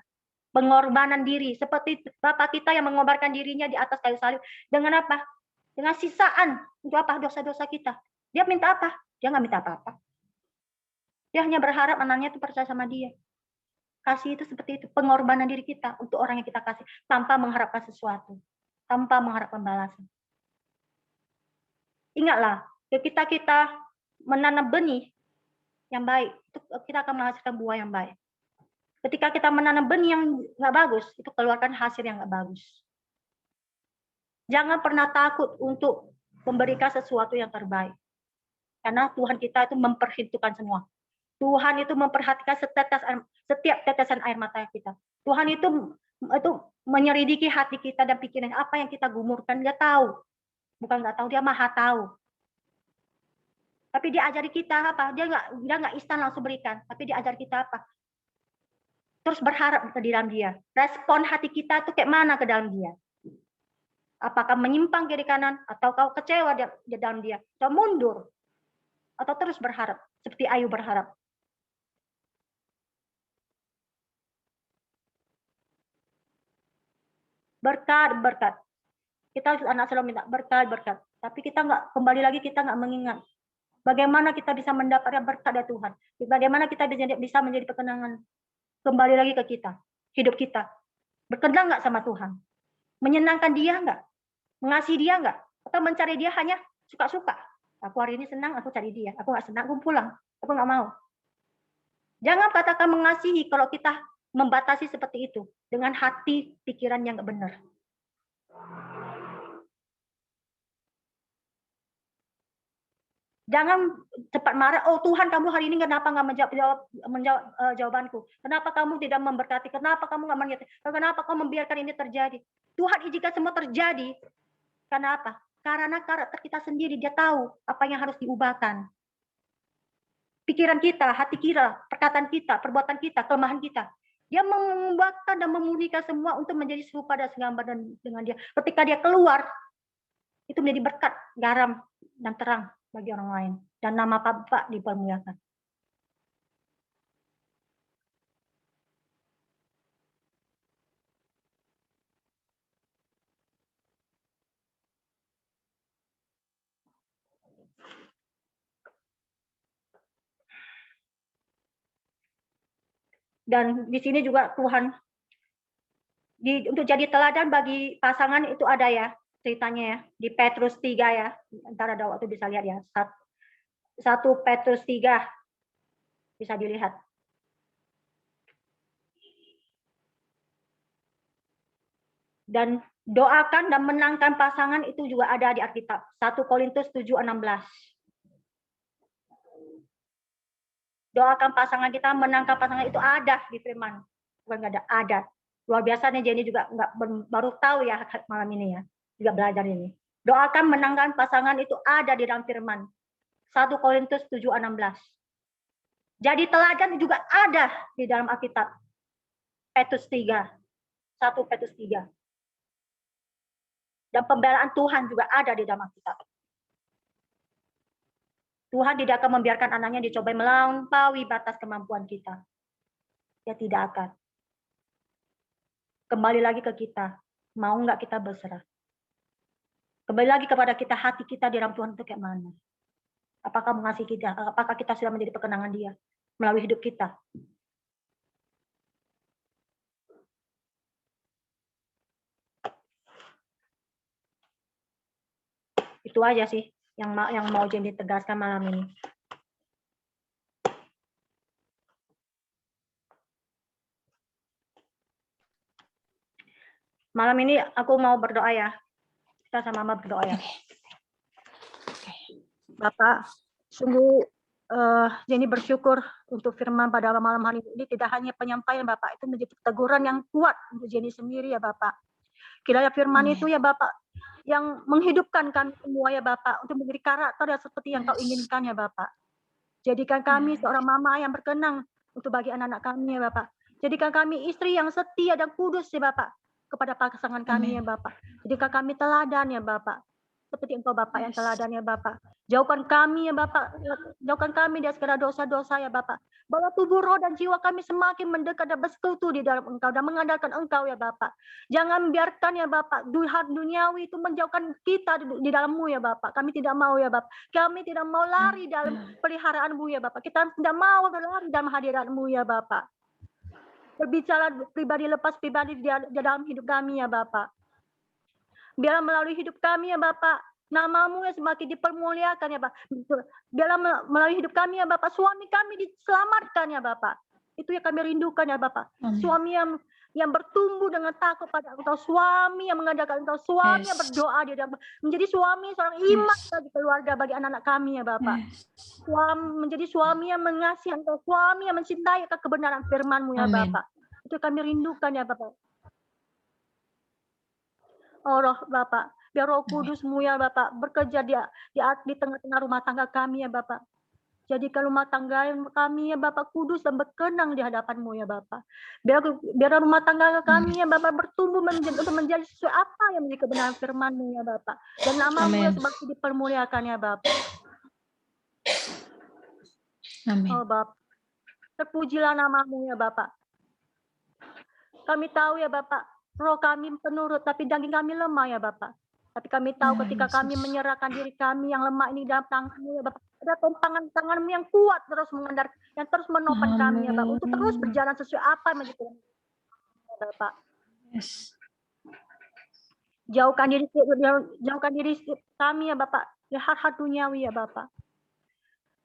Pengorbanan diri, seperti Bapak kita yang mengorbankan dirinya di atas kayu salib. Dengan apa? Dengan sisaan untuk apa? Dosa-dosa kita. Dia minta apa? Dia nggak minta apa-apa. Dia hanya berharap anaknya itu percaya sama dia. Kasih itu seperti itu, pengorbanan diri kita untuk orang yang kita kasih, tanpa mengharapkan sesuatu, tanpa mengharapkan balasan. Ingatlah, ketika kita menanam benih, yang baik, itu kita akan menghasilkan buah yang baik. Ketika kita menanam benih yang nggak bagus, itu keluarkan hasil yang nggak bagus. Jangan pernah takut untuk memberikan sesuatu yang terbaik. Karena Tuhan kita itu memperhitungkan semua. Tuhan itu memperhatikan setiap tetesan air mata kita. Tuhan itu menyelidiki hati kita dan pikiran apa yang kita gumurkan, dia tahu. Bukan nggak tahu, dia maha tahu. Tapi dia ajari kita apa? Dia nggak instan langsung berikan, tapi dia ajar kita apa? Terus berharap ke dalam dia. Respon hati kita itu kayak mana ke dalam dia? Apakah menyimpang kiri kanan, atau kau kecewa di dalam dia, atau mundur, atau terus berharap seperti Ayub berharap. Berkat. Kita anak selalu minta berkat. Tapi kita nggak, kembali lagi kita nggak mengingat bagaimana kita bisa mendapatkan berkat dari Tuhan. Bagaimana kita bisa menjadi perkenangan. Kembali lagi ke kita, hidup kita. Berkenan nggak sama Tuhan? Menyenangkan dia nggak? Mengasihi dia nggak? Atau mencari dia hanya suka-suka? Aku hari ini senang, aku cari dia. Aku nggak senang, aku pulang. Aku nggak mau. Jangan katakan mengasihi kalau kita membatasi seperti itu dengan hati pikiran yang nggak benar. Jangan cepat marah. Oh Tuhan, kamu hari ini kenapa nggak menjawab jawabanku? Kenapa kamu tidak memberkati? Kenapa kamu nggak mengerti? Kenapa kamu membiarkan ini terjadi? Tuhan izinkan semua terjadi. Karena apa? Karena karakter kita sendiri, dia tahu apa yang harus diubahkan. Pikiran kita, hati kita, perkataan kita, perbuatan kita, kelemahan kita. Dia mengubahkan dan memulihkan semua untuk menjadi serupa dan segambar dengan dia. Ketika dia keluar, itu menjadi berkat, garam, dan terang bagi orang lain. Dan nama Bapa dipermuliakan. Dan di sini juga Tuhan, untuk jadi teladan bagi pasangan itu ada ya, ceritanya ya, di Petrus 3 ya, ntar ada waktu bisa lihat ya, 1 Petrus 3, bisa dilihat. Dan doakan dan menangkan pasangan itu juga ada di Alkitab, 1 Korintus 7:16. Doakan pasangan kita, menangkan pasangan itu ada di firman. Bukan nggak ada. Luar biasa nih, Jenny juga baru tahu ya malam ini ya. Juga belajar ini. Doakan menangkan pasangan itu ada di dalam firman. 1 Korintus 7:16. Jadi teladan juga ada di dalam Alkitab. Petrus 3. 1 Petrus 3. Dan pembelaan Tuhan juga ada di dalam Alkitab. Tuhan tidak akan membiarkan anaknya dicobai melampaui batas kemampuan kita. Dia tidak akan. Kembali lagi ke kita. Mau nggak kita berserah? Kembali lagi kepada kita, hati kita di dalam Tuhan itu kayak mana? Apakah mengasihi kita? Apakah kita sudah menjadi perkenangan dia melalui hidup kita? Itu aja sih yang mau Jenny tegaskan malam ini. Malam ini aku mau berdoa ya. Kita sama-sama berdoa ya. Bapak, sungguh Jenny bersyukur untuk firman pada malam hari ini. Tidak hanya penyampaian Bapak, itu menjadi teguran yang kuat untuk Jenny sendiri ya Bapak. Kiranya firman itu ya Bapak, yang menghidupkan kami semua ya Bapak, untuk menjadi karakter yang seperti yang Kau inginkan ya Bapak. Jadikan kami seorang mama yang berkenan untuk bagi anak-anak kami ya Bapak. Jadikan kami istri yang setia dan kudus ya Bapak, kepada pasangan kami ya Bapak. Jadikan kami teladan ya Bapak, seperti Engkau Bapak yang teladan ya Bapak. Jauhkan kami ya Bapak, jauhkan kami dari segala dosa-dosa ya Bapak. Bahwa tubuh, roh, dan jiwa kami semakin mendekat dan bersekutu di dalam Engkau dan mengandalkan Engkau ya Bapak. Jangan biarkan ya Bapak, duniawi itu menjauhkan kita di dalam-Mu ya Bapak. Kami tidak mau ya Bapak. Kami tidak mau lari dalam peliharaanmu ya Bapak. Kita tidak mau lari dalam hadirat-Mu ya Bapak. Berbicara pribadi lepas pribadi di dalam hidup kami ya Bapak. Biarlah melalui hidup kami ya Bapak, Nama-Mu yang semakin dipermuliakan ya Bapak. Dalam melalui hidup kami ya Bapak, suami kami diselamatkan ya Bapak. Itu yang kami rindukan ya Bapak. Amin. Suami yang bertumbuh dengan takut pada Engkau, suami yang mengandalkan Engkau, suami yang berdoa di dalam menjadi suami seorang imam bagi keluarga, bagi anak-anak kami ya Bapak. Menjadi suami yang mengasihi Engkau, suami yang mencintai kebenaran firman-Mu ya Amin. Bapak. Itu kami rindukan ya Bapak. Oh Roh Bapak, biar Roh Kudus-Mu ya Bapak bekerja di tengah-tengah rumah tangga kami ya Bapak. Jadikan rumah tangga kami ya Bapak kudus dan berkenan di hadapan-Mu ya Bapak. Biar rumah tangga kami ya Bapak bertumbuh menjadi sesuai apa yang menjadi kebenaran firman-Mu ya Bapak. Dan nama-Mu yang semakin dipermuliakan ya Bapak. Amin. Oh Bapak, terpujilah nama-Mu ya Bapak. Kami tahu ya Bapak, roh kami penurut, tapi daging kami lemah ya Bapak. Tapi kami tahu ketika kami menyerahkan diri kami yang lemah ini dalam tangan-Mu ya Bapak, ada tumpangan tangan-Mu yang kuat terus mengendar, yang terus menopang kami ya Bapak, untuk terus berjalan sesuai apa yang menjadi ya Bapak. Jauhkan diri kami ya Bapak, dari hal-hal duniawi ya Bapak.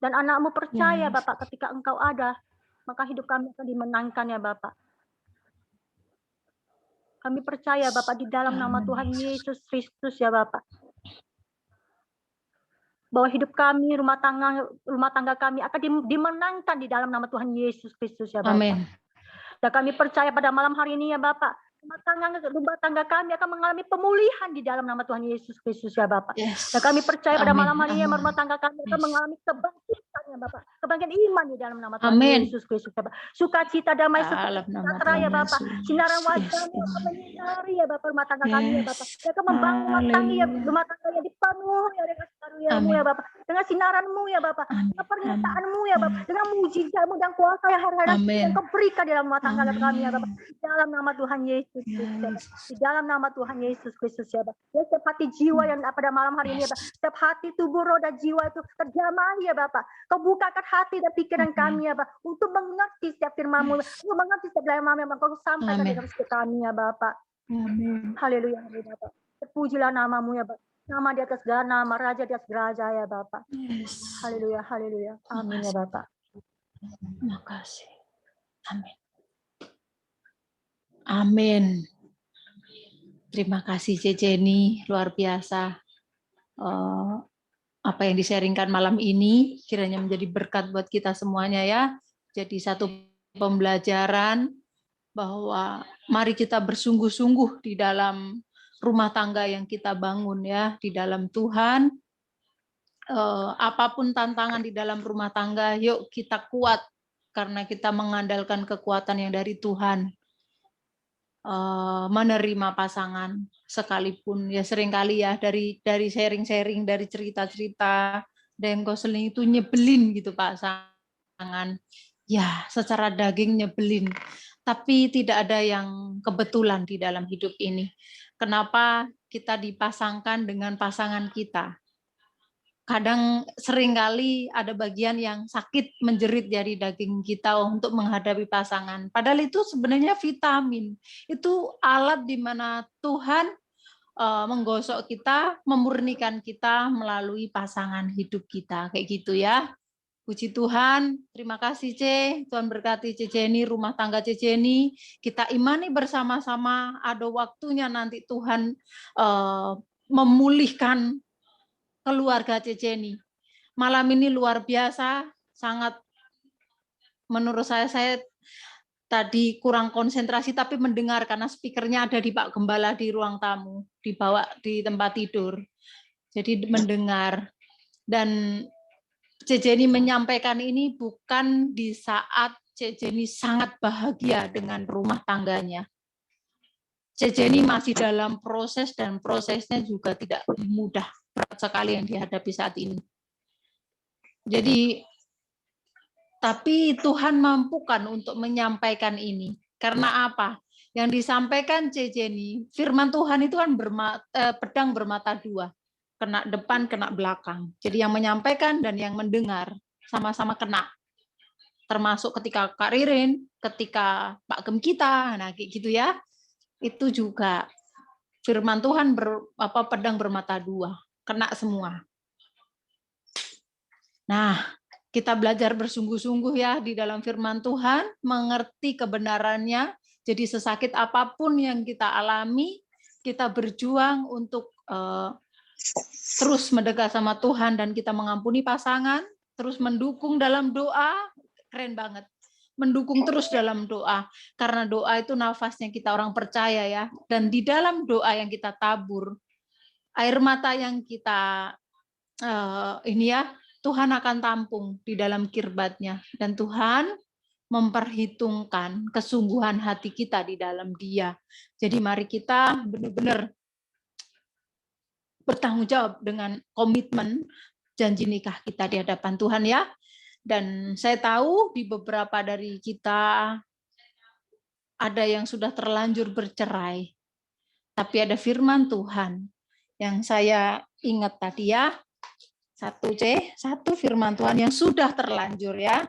Dan anak-Mu percaya Bapak, ketika Engkau ada, maka hidup kami akan dimenangkan ya Bapak. Kami percaya Bapak di dalam nama Tuhan Yesus Kristus ya Bapak. Bahwa hidup kami, rumah tangga kami akan dimenangkan di dalam nama Tuhan Yesus Kristus ya Bapak. Amin. Dan kami percaya pada malam hari ini ya Bapak, rumah tangga kami akan mengalami pemulihan di dalam nama Tuhan Yesus Kristus ya Bapak. Dan kami percaya pada malam hari ini rumah tangga kami akan mengalami kebangkitan ya Bapak, kebangkitan iman di dalam nama Tuhan Yesus Kristus ya Bapak. Sukacita, damai sejahtera ya Bapak, sinaran wajah-Mu akan menyinari ya Bapak rumah tangga kami ya Bapak. Dia akan membangun rumah tangganya dipenuhi ya dengan karunia-Mu ya Bapak, dengan sinaran-Mu ya Bapak, dengan pernyataan-Mu ya Bapak, dengan mujizat-Mu dan kuasa yang hari-hari yang Kau berikan di dalam rumah tangga kami ya Bapak. Di dalam nama Tuhan Yesus Kristus, di dalam nama Tuhan Yesus Kristus ya Bapak. Ya, setiap hati jiwa yang pada malam hari ini ya Bapak, setiap hati, tubuh, roh dan jiwa itu terjamah ya Bapak. Kau bukakan hati dan pikiran kami ya Bapak, untuk mengerti setiap firman-Mu, untuk mengerti setiap firman yang Kau sampaikan di dalam setiap kami ya Bapak. Haleluya ya Bapak. Terpujilah nama-Mu ya Bapak. Nama di atas segala nama, Raja di atas raja ya Bapak. Haleluya, haleluya. Amin ya Bapak. Terima kasih. Amin. Amin. Terima kasih Jenny, luar biasa. Apa yang di-sharingkan malam ini kiranya menjadi berkat buat kita semuanya ya. Jadi satu pembelajaran bahwa mari kita bersungguh-sungguh di dalam rumah tangga yang kita bangun ya, di dalam Tuhan. Apapun tantangan di dalam rumah tangga, yuk kita kuat karena kita mengandalkan kekuatan yang dari Tuhan. Menerima pasangan sekalipun ya seringkali ya dari sharing-sharing, dari cerita-cerita dan konseling itu nyebelin gitu pasangan ya, secara daging nyebelin, tapi tidak ada yang kebetulan di dalam hidup ini. Kenapa kita dipasangkan dengan pasangan kita? Kadang seringkali ada bagian yang sakit menjerit dari daging kita untuk menghadapi pasangan. Padahal itu sebenarnya vitamin. Itu alat di mana Tuhan menggosok kita, memurnikan kita melalui pasangan hidup kita. Kayak gitu ya. Puji Tuhan. Terima kasih C. Tuhan berkati C. Jenny, rumah tangga C. Jenny. Kita imani bersama-sama. Ada waktunya nanti Tuhan memulihkan keluarga Jenny. Malam ini luar biasa, sangat menurut saya tadi kurang konsentrasi tapi mendengar karena speakernya ada di Pak Gembala di ruang tamu, dibawa di tempat tidur. Jadi mendengar. Dan Jenny menyampaikan ini bukan di saat Jenny sangat bahagia dengan rumah tangganya. Jenny masih dalam proses dan prosesnya juga tidak mudah. Berat sekali yang dihadapi saat ini. Jadi, tapi Tuhan mampukan untuk menyampaikan ini. Karena apa? Yang disampaikan Jenny, firman Tuhan itu kan pedang bermata dua. Kena depan, kena belakang. Jadi yang menyampaikan dan yang mendengar sama-sama kena. Termasuk ketika Kak Ririn, ketika Pak Gem kita, nah kayak gitu ya. Itu juga firman Tuhan pedang bermata dua. kena semua. Nah, kita belajar bersungguh-sungguh ya di dalam firman Tuhan, mengerti kebenarannya. Jadi sesakit apapun yang kita alami, kita berjuang untuk terus mendekat sama Tuhan dan kita mengampuni pasangan, terus mendukung dalam doa, keren banget. Mendukung terus dalam doa, karena doa itu nafasnya kita orang percaya ya. Dan di dalam doa yang kita tabur, air mata yang kita ini ya, Tuhan akan tampung di dalam kirbatnya. Dan Tuhan memperhitungkan kesungguhan hati kita di dalam Dia. Jadi mari kita benar-benar bertanggung jawab dengan komitmen janji nikah kita di hadapan Tuhan ya. Dan saya tahu di beberapa dari kita ada yang sudah terlanjur bercerai. Tapi ada firman Tuhan yang saya ingat tadi ya. 1 firman Tuhan yang sudah terlanjur ya.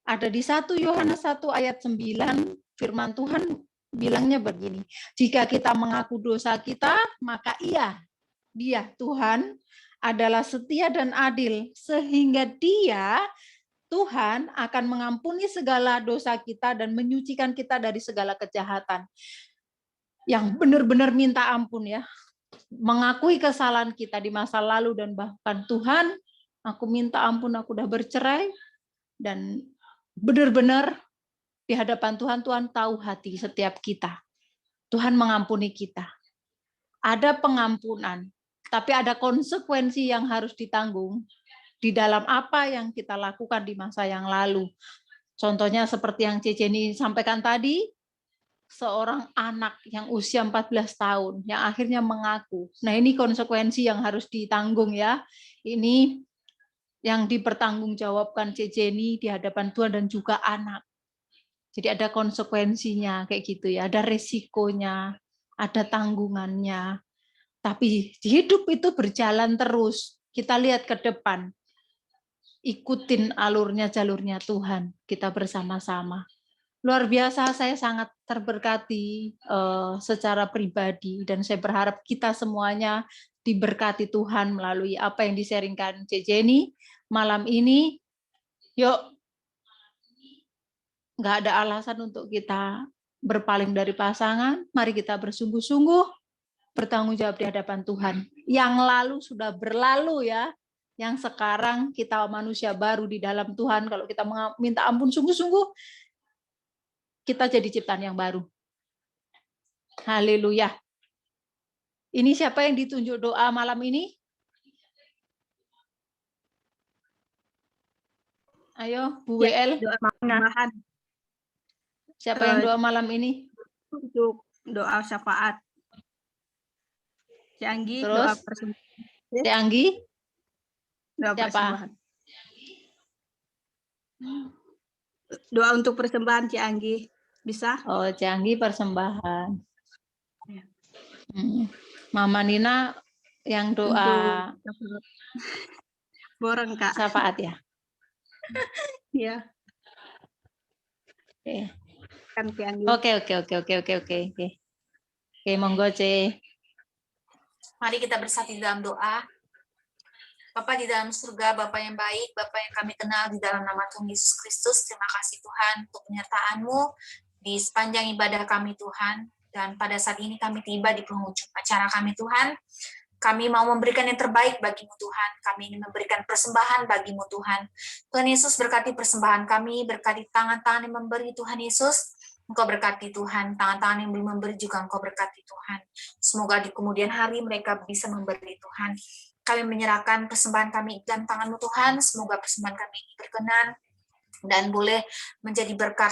Ada di 1 Yohanes 1 ayat 9, firman Tuhan bilangnya begini, jika kita mengaku dosa kita, maka Dia Tuhan adalah setia dan adil, sehingga Dia Tuhan akan mengampuni segala dosa kita dan menyucikan kita dari segala kejahatan. Yang benar-benar minta ampun ya, mengakui kesalahan kita di masa lalu dan bahkan Tuhan, aku minta ampun, aku udah bercerai, dan benar-benar di hadapan Tuhan, Tuhan tahu hati setiap kita. Tuhan mengampuni kita. Ada pengampunan, tapi ada konsekuensi yang harus ditanggung di dalam apa yang kita lakukan di masa yang lalu. Contohnya seperti yang Ceceni sampaikan tadi, seorang anak yang usia 14 tahun yang akhirnya mengaku. Nah, ini konsekuensi yang harus ditanggung ya. Ini yang dipertanggungjawabkan Ceceni di hadapan Tuhan dan juga anak. Jadi ada konsekuensinya kayak gitu ya, ada resikonya, ada tanggungannya. Tapi hidup itu berjalan terus. Kita lihat ke depan. Ikutin alurnya, jalurnya Tuhan. Kita bersama-sama. Luar biasa, saya sangat terberkati secara pribadi dan saya berharap kita semuanya diberkati Tuhan melalui apa yang di-sharingkan Ceceni malam ini. Yuk, nggak ada alasan untuk kita berpaling dari pasangan. Mari kita bersungguh-sungguh bertanggung jawab di hadapan Tuhan. Yang lalu sudah berlalu ya. Yang sekarang kita manusia baru di dalam Tuhan. Kalau kita minta ampun sungguh-sungguh, kita jadi ciptaan yang baru. Haleluya. Ini siapa yang ditunjuk doa malam ini? Ayo, Bu WL. Doa tambahan Siapa yang doa malam ini? untuk doa syafaat. Ci Anggi, Terus? doa persembahan. Ci Anggi? Doa Siapa? persembahan. Doa untuk persembahan Ci Anggi. Bisa? Oh, Ci Anggi persembahan. Ya. Mama Nina yang doa Untuk borong Kak. syafaat ya? Iya. Oke. Kan Ci Anggi. Oke, monggo C. Mari kita bersatu di dalam doa. Bapa di dalam surga, Bapa yang baik, Bapa yang kami kenal di dalam nama Tuhan Yesus Kristus, terima kasih Tuhan untuk penyertaan-Mu di sepanjang ibadah kami Tuhan. Dan pada saat ini kami tiba di penghujung acara kami Tuhan. Kami mau memberikan yang terbaik bagi-Mu Tuhan. Kami ingin memberikan persembahan bagi-Mu Tuhan. Tuhan Yesus berkati persembahan kami, berkati tangan-tangan yang memberi Tuhan Yesus. Engkau berkati Tuhan, tangan-tangan yang belum memberi juga Engkau berkati Tuhan. Semoga di kemudian hari mereka bisa memberi Tuhan. Kami menyerahkan persembahan kami dalam tangan-Mu Tuhan. Semoga persembahan kami berkenan dan boleh menjadi berkat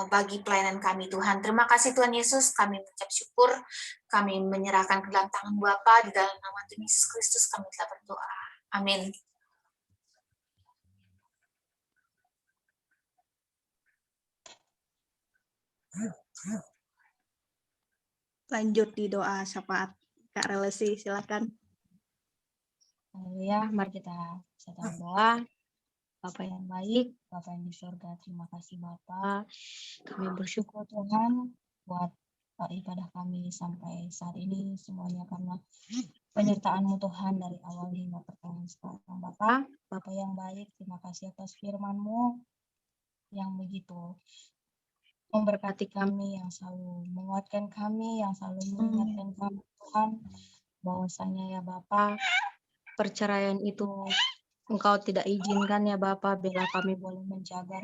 bagi pelayanan kami Tuhan. Terima kasih Tuhan Yesus, kami mengucap syukur, kami menyerahkan ke dalam tangan Bapa, di dalam nama Tuhan Yesus Kristus kami telah berdoa. Amin. Lanjut di doa syafaat. Kak Relesi, silakan. Ya, mari kita satukan doa. Bapa yang baik, Bapa yang di surga, terima kasih Bapa. Kami bersyukur Tuhan buat ibadah kami sampai saat ini semuanya karena penyertaan-Mu Tuhan dari awal hingga pertengahan sekarang. Bapa yang baik, terima kasih atas firman-Mu yang begitu memberkati kami, yang selalu menguatkan kami, yang selalu mengingatkan kami Tuhan, bahwasanya ya Bapa, perceraian itu Engkau tidak izinkan ya Bapa, bila kami boleh menjaga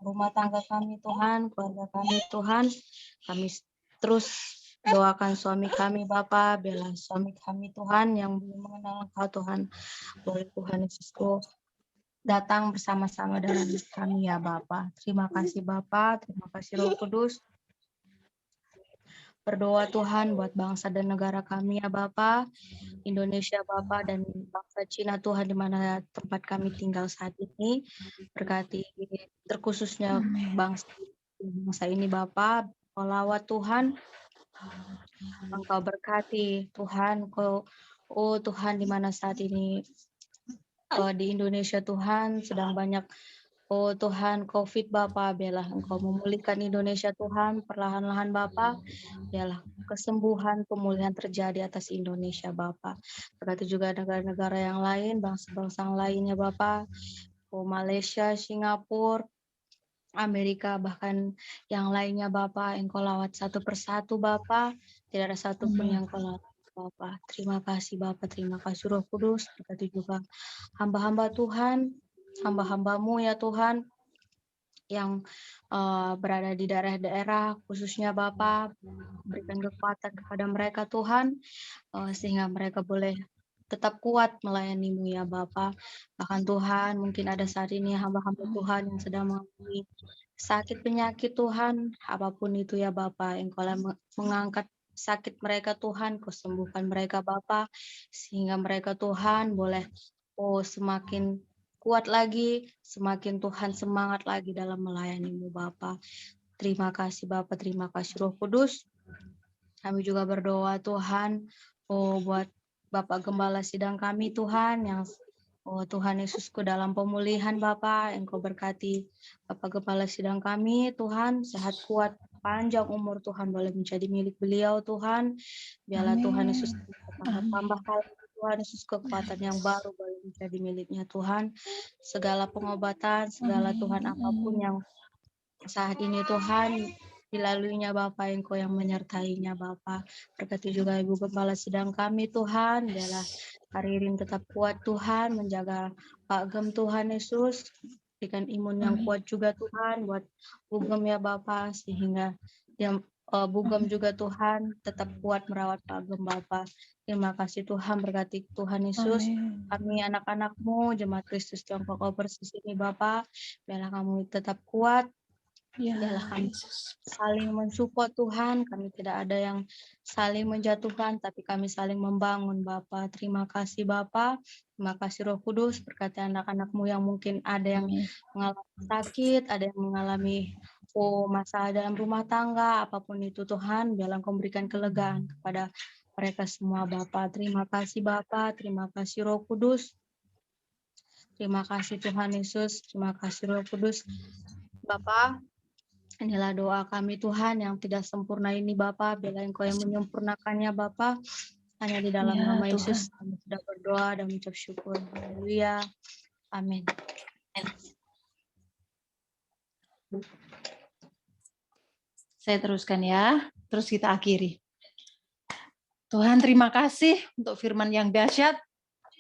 rumah tangga kami Tuhan, keluarga kami Tuhan. Kami terus doakan suami kami Bapa, bela suami kami Tuhan yang belum mengenal Engkau Tuhan. Boleh Tuhan Yesusku datang bersama-sama dalam kami ya Bapa. Terima kasih Bapa, terima kasih Roh Kudus. Berdoa Tuhan buat bangsa dan negara kami ya Bapa, Indonesia Bapa, dan bangsa Cina Tuhan di mana tempat kami tinggal saat ini. Berkati terkhususnya bangsa ini Bapa, Lawat Tuhan, Engkau berkati Tuhan, oh Tuhan di mana saat ini di Indonesia Tuhan sedang banyak oh Tuhan, COVID Bapa, biarlah Engkau memulihkan Indonesia Tuhan, perlahan-lahan Bapa, biarlah kesembuhan, pemulihan terjadi atas Indonesia Bapa. Berkati juga negara-negara yang lain, bangsa-bangsa yang lainnya Bapa, oh Malaysia, Singapura, Amerika, bahkan yang lainnya Bapa, Engkau lawat satu persatu Bapa, tidak ada satupun yang Engkau lawat Bapa. Terima kasih Bapa, terima kasih Roh Kudus, berkati juga hamba-hamba Tuhan, hamba-hambamu ya Tuhan, yang berada di daerah-daerah, khususnya Bapa, berikan kekuatan kepada mereka Tuhan, sehingga mereka boleh tetap kuat melayani-Mu ya Bapa. Bahkan Tuhan, mungkin ada saat ini hamba-hamba Tuhan yang sedang mengalami sakit penyakit Tuhan, apapun itu ya Bapa, Engkau mengangkat sakit mereka Tuhan, kesembuhkan mereka Bapa, sehingga mereka Tuhan boleh semakin kuat lagi, semakin Tuhan semangat lagi dalam melayani-Mu Bapa. Terima kasih Bapa, terima kasih Roh Kudus. Kami juga berdoa Tuhan, buat Bapak Gembala Sidang kami Tuhan, yang Tuhan Yesusku dalam pemulihan Bapa, Engkau berkati Bapak Gembala Sidang kami Tuhan, sehat kuat, panjang umur Tuhan boleh menjadi milik beliau Tuhan. Biarlah Tuhan Yesus tambah Tuhan Yesus kekuatan yang baru boleh menjadi miliknya Tuhan. Segala pengobatan, segala Tuhan apapun yang saat ini Tuhan dilaluinya Bapa, Engkau yang menyertainya Bapa. Berkati juga Ibu Gembala Sidang kami Tuhan, biarlah Karirin tetap kuat Tuhan, menjaga Pak Gem Tuhan Yesus, berikan imun yang kuat juga Tuhan buat Bu Gem ya Bapa, sehingga dia Bu Gem juga Tuhan tetap kuat merawat Pak Gem Bapa. Terima kasih Tuhan, berkati Tuhan Yesus, kami anak-anak-Mu, Jemaat Kristus Tiongkok Overseas ini Bapa, biarlah kamu tetap kuat, biarlah kami saling mensupport Tuhan, kami tidak ada yang saling menjatuhkan, tapi kami saling membangun Bapa. Terima kasih Bapa, terima kasih Roh Kudus, berkati anak-anak-Mu yang mungkin ada yang mengalami sakit, ada yang mengalami masalah dalam rumah tangga, apapun itu Tuhan, biarlah Engkau memberikan kelegaan kepada mereka semua Bapa. Terima kasih Bapa, terima kasih Roh Kudus, terima kasih Tuhan Yesus, terima kasih Roh Kudus. Bapa, inilah doa kami Tuhan yang tidak sempurna ini Bapa, biarlah Engkau yang menyempurnakannya Bapa. Hanya di dalam nama Yesus kami sudah berdoa dan mengucap syukur. Haleluya. Amin. Saya teruskan ya, terus kita akhiri. Tuhan terima kasih untuk firman yang dahsyat,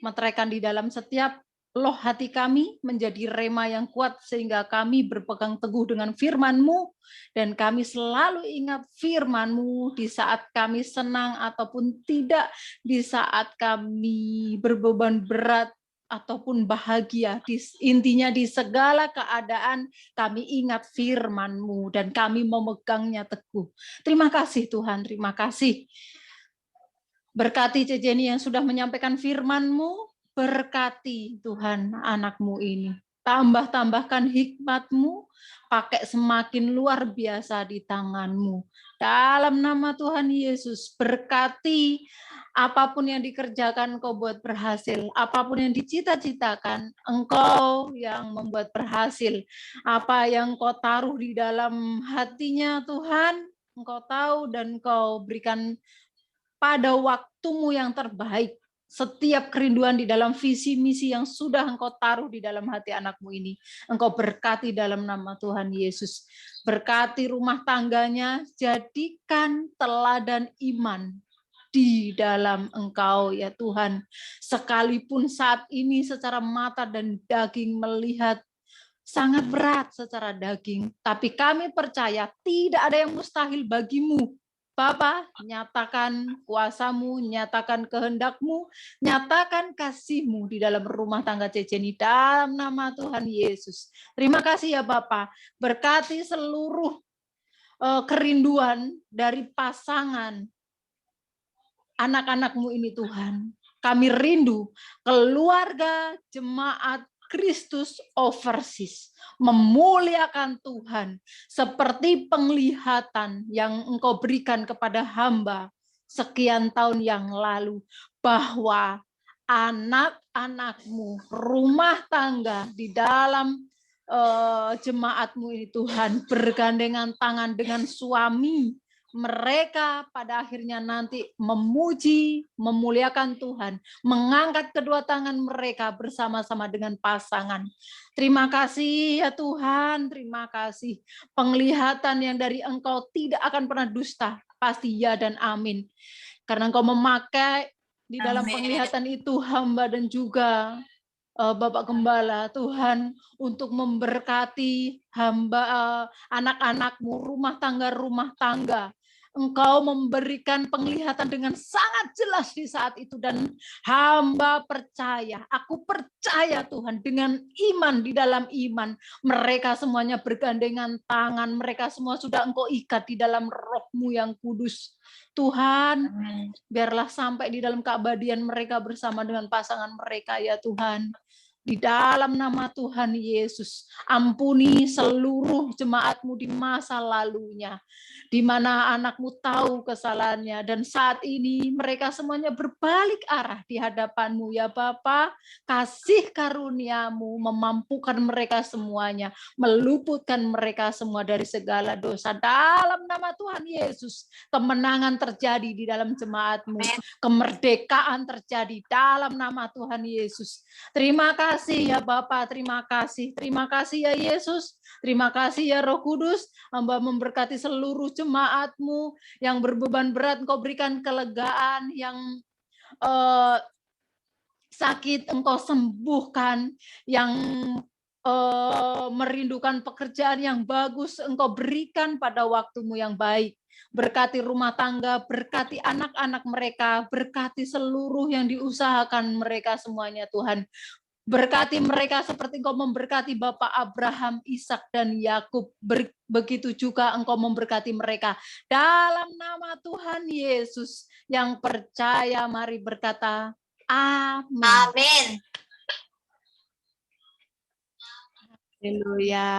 meteraikan di dalam setiap loh hati kami menjadi rema yang kuat sehingga kami berpegang teguh dengan firman-Mu dan kami selalu ingat firman-Mu di saat kami senang ataupun tidak, di saat kami berbeban berat ataupun bahagia, intinya di segala keadaan kami ingat firman-Mu dan kami memegangnya teguh. Terima kasih Tuhan, terima kasih. Berkati Ceceni yang sudah menyampaikan firman-Mu, berkati Tuhan anak-Mu ini. Tambahkan hikmat-Mu, pakai semakin luar biasa di tangan-Mu. Dalam nama Tuhan Yesus, berkati apapun yang dikerjakan Engkau buat berhasil. Apapun yang dicita-citakan, Engkau yang membuat berhasil. Apa yang Kau taruh di dalam hatinya Tuhan, Engkau tahu dan Engkau berikan pada waktumu yang terbaik setiap kerinduan di dalam visi misi yang sudah Engkau taruh di dalam hati anakmu ini. Engkau berkati dalam nama Tuhan Yesus. Berkati rumah tangganya, jadikan teladan iman di dalam Engkau ya Tuhan. Sekalipun saat ini secara mata dan daging melihat sangat berat secara daging, tapi kami percaya tidak ada yang mustahil bagimu. Bapa, nyatakan kuasamu, nyatakan kehendakmu, nyatakan kasihmu di dalam rumah tangga Ceceni dalam nama Tuhan Yesus. Terima kasih ya Bapa, berkati seluruh kerinduan dari pasangan anak-anakmu ini Tuhan. Kami rindu keluarga jemaat Kristus Overseas memuliakan Tuhan seperti penglihatan yang Engkau berikan kepada hamba sekian tahun yang lalu, bahwa anak-anakmu, rumah tangga di dalam jemaatmu ini Tuhan bergandengan tangan dengan suami mereka, pada akhirnya nanti memuji, memuliakan Tuhan, mengangkat kedua tangan mereka bersama-sama dengan pasangan. Terima kasih ya Tuhan, terima kasih. Penglihatan yang dari Engkau tidak akan pernah dusta, pasti ya dan amin. Karena Engkau memakai di dalam penglihatan itu hamba dan juga Bapak Gembala, Tuhan, untuk memberkati hamba, anak-anakmu, rumah tangga. Engkau memberikan penglihatan dengan sangat jelas di saat itu, dan hamba percaya, aku percaya Tuhan, dengan iman di dalam iman, mereka semuanya bergandengan tangan, mereka semua sudah Engkau ikat di dalam Roh-Mu yang kudus. Tuhan, biarlah sampai di dalam keabadian mereka bersama dengan pasangan mereka ya Tuhan. Di dalam nama Tuhan Yesus, ampuni seluruh jemaatmu di masa lalunya, di mana anakmu tahu kesalahannya, dan saat ini mereka semuanya berbalik arah di hadapanmu ya Bapa. Kasih karuniamu memampukan mereka semuanya, meluputkan mereka semua dari segala dosa. Dalam nama Tuhan Yesus, kemenangan terjadi di dalam jemaatmu, kemerdekaan terjadi dalam nama Tuhan Yesus. Terima kasih ya Bapa, terima kasih ya Yesus, terima kasih ya Roh Kudus. Hamba memberkati seluruh jemaatmu yang berbeban berat, Engkau berikan kelegaan, yang sakit Engkau sembuhkan, yang merindukan pekerjaan yang bagus Engkau berikan pada waktumu yang baik. Berkati rumah tangga, berkati anak-anak mereka, berkati seluruh yang diusahakan mereka semuanya Tuhan. Berkati mereka seperti Engkau memberkati Bapak Abraham, Ishak, dan Yakub. Begitu juga Engkau memberkati mereka. Dalam nama Tuhan Yesus, yang percaya mari berkata amin. Amin. Haleluya.